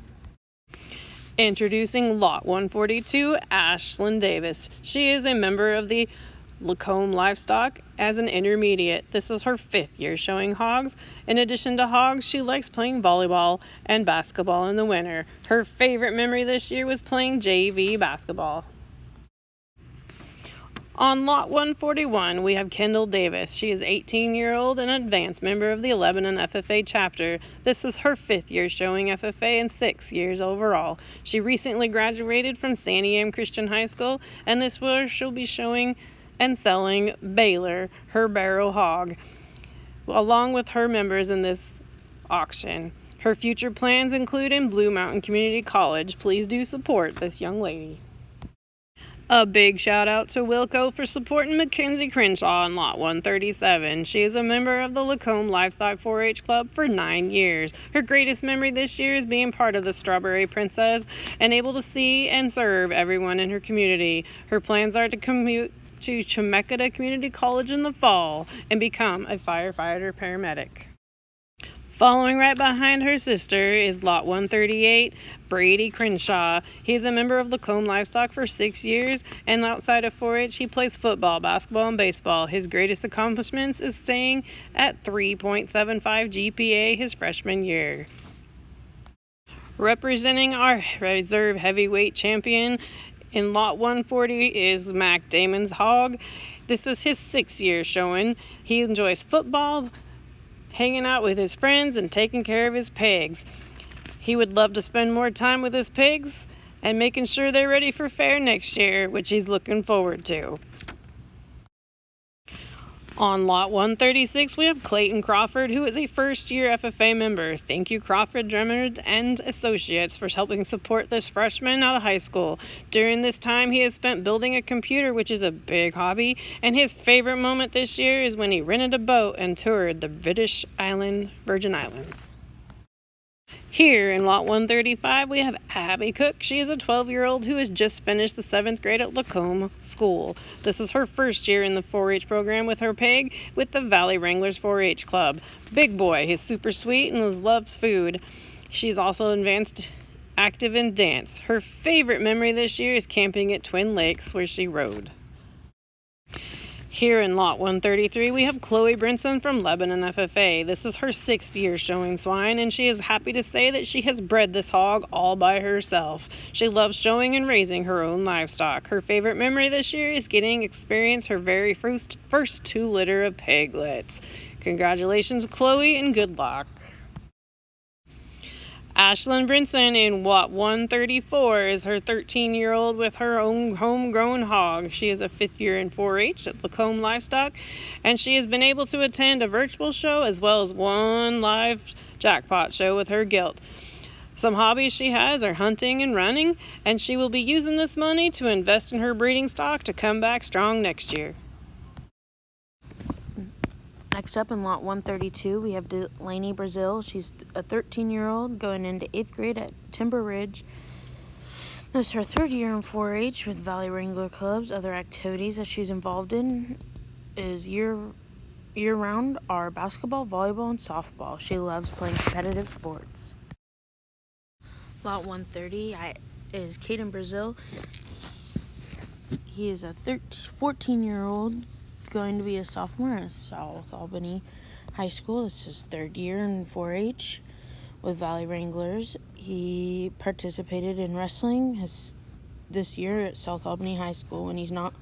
Introducing Lot 142, Ashlyn Davis. She is a member of the Lacombe Livestock as an intermediate. This is her 5th year showing hogs. In addition to hogs, she likes playing volleyball and basketball in the winter. Her favorite memory this year was playing JV basketball. On Lot 141, we have Kendall Davis. She is 18-year-old and advanced member of the Lebanon FFA chapter. This is her 5th year showing FFA and 6 years overall. She recently graduated from Santiam Christian High School, and this year she'll be showing and selling Baylor, her barrow hog, along with her members in this auction. Her future plans include in Blue Mountain Community College. Please do support this young lady. A big shout out to Wilco for supporting Mackenzie Crenshaw on Lot 137. She is a member of the Lacombe Livestock 4-H Club for 9 years. Her greatest memory this year is being part of the Strawberry Princess and able to see and serve everyone in her community. Her plans are to commute to Chemeketa Community College in the fall and become a firefighter paramedic. Following right behind her sister is Lot 138, Brady Crenshaw. He's a member of Lacombe Livestock for 6 years, and outside of 4-H, he plays football, basketball, and baseball. His greatest accomplishments is staying at 3.75 GPA his freshman year. Representing our reserve heavyweight champion in Lot 140 is Mac Damon's hog. This is his 6th year showing. He enjoys football, hanging out with his friends, and taking care of his pigs. He would love to spend more time with his pigs and making sure they're ready for fair next year, which he's looking forward to. On Lot 136, we have Clayton Crawford, who is a first-year FFA member. Thank you, Crawford, Drummond, and Associates for helping support this freshman out of high school. During this time, he has spent building a computer, which is a big hobby, and his favorite moment this year is when he rented a boat and toured the Virgin Islands. Here in Lot 135, we have Abby Cook. She is a 12-year-old who has just finished the 7th grade at Lacombe School. This is her first year in the 4-H program with her pig with the Valley Wranglers 4-H Club. Big boy, he's super sweet and loves food. She's also advanced active in dance. Her favorite memory this year is camping at Twin Lakes, where she rode. Here in Lot 133, we have Chloe Brinson from Lebanon FFA. This is her 6th year showing swine, and she is happy to say that she has bred this hog all by herself. She loves showing and raising her own livestock. Her favorite memory this year is getting to experience her very first 2 litter of piglets. Congratulations, Chloe, and good luck. Ashlyn Brinson in Lot 134 is her 13-year-old with her own homegrown hog. She is a 5th year in 4-H at Lacombe Livestock, and she has been able to attend a virtual show as well as one live jackpot show with her gilt. Some hobbies she has are hunting and running, and she will be using this money to invest in her breeding stock to come back strong next year. Next up in Lot 132, we have Delaney Brazil. She's a 13-year-old going into 8th grade at Timber Ridge. This is her 3rd year in 4-H with Valley Wrangler Clubs. Other activities that she's involved in is year-round are basketball, volleyball, and softball. She loves playing competitive sports. Lot 130 is Caden Brazil. He is a 14-year-old going to be a sophomore at South Albany High School. This is his 3rd year in 4-H with Valley Wranglers. He participated in wrestling this year at South Albany High School. When he's not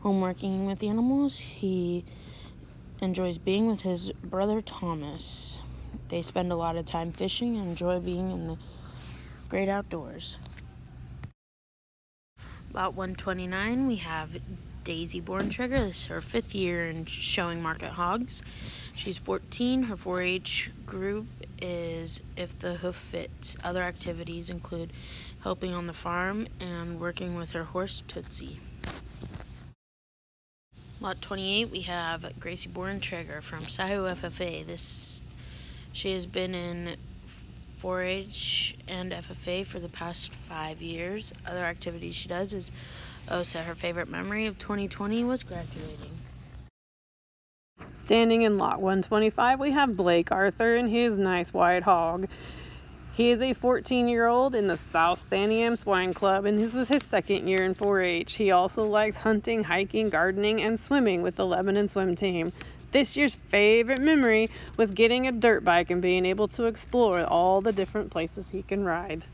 home working with the animals, he enjoys being with his brother Thomas. They spend a lot of time fishing and enjoy being in the great outdoors. Lot 129, we have Daisy Borntrigger. This is her 5th year in showing market hogs. She's 14. Her 4-H group is If the Hoof Fits. Other activities include helping on the farm and working with her horse Tootsie. Lot 28, we have Gracie Borntrigger from Sahu FFA. She has been in 4-H and FFA for the past 5 years. Other activities she does is so her favorite memory of 2020 was graduating. Standing in Lot 125, we have Blake Arthur and his nice white hog. He is a 14-year-old in the South Santiam Swine Club, and this is his 2nd year in 4-H. He also likes hunting, hiking, gardening, and swimming with the Lebanon swim team. This year's favorite memory was getting a dirt bike and being able to explore all the different places he can ride.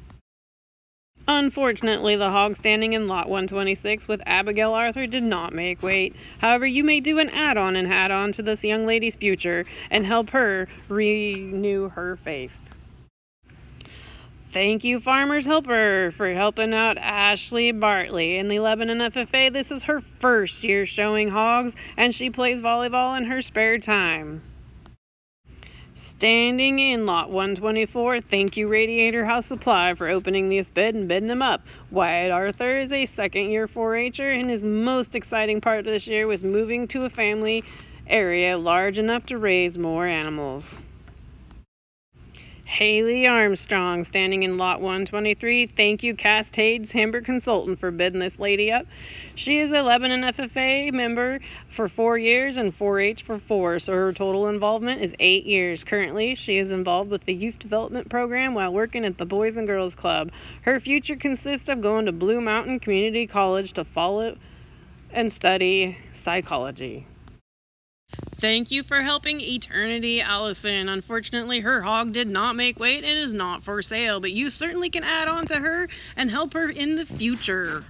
Unfortunately, the hog standing in Lot 126 with Abigail Arthur did not make weight. However, you may do an add-on and add on to this young lady's future and help her renew her faith. Thank you, Farmers Helper, for helping out Ashley Bartley in the Lebanon FFA. This is her 1st year showing hogs, and she plays volleyball in her spare time. Standing in Lot 124, thank you Radiator House Supply for opening this bid and bidding them up. Wyatt Arthur is a 2nd year 4-H'er, and his most exciting part of this year was moving to a family area large enough to raise more animals. Haley Armstrong, standing in Lot 123. Thank you, Cascades Timber Consultant, for bidding this lady up. She is a Lebanon FFA member for 4 years and 4-H for 4, so her total involvement is 8 years. Currently, she is involved with the Youth Development Program while working at the Boys and Girls Club. Her future consists of going to Blue Mountain Community College to follow and study psychology. Thank you for helping Eternity Allison. Unfortunately, her hog did not make weight and is not for sale, but you certainly can add on to her and help her in the future.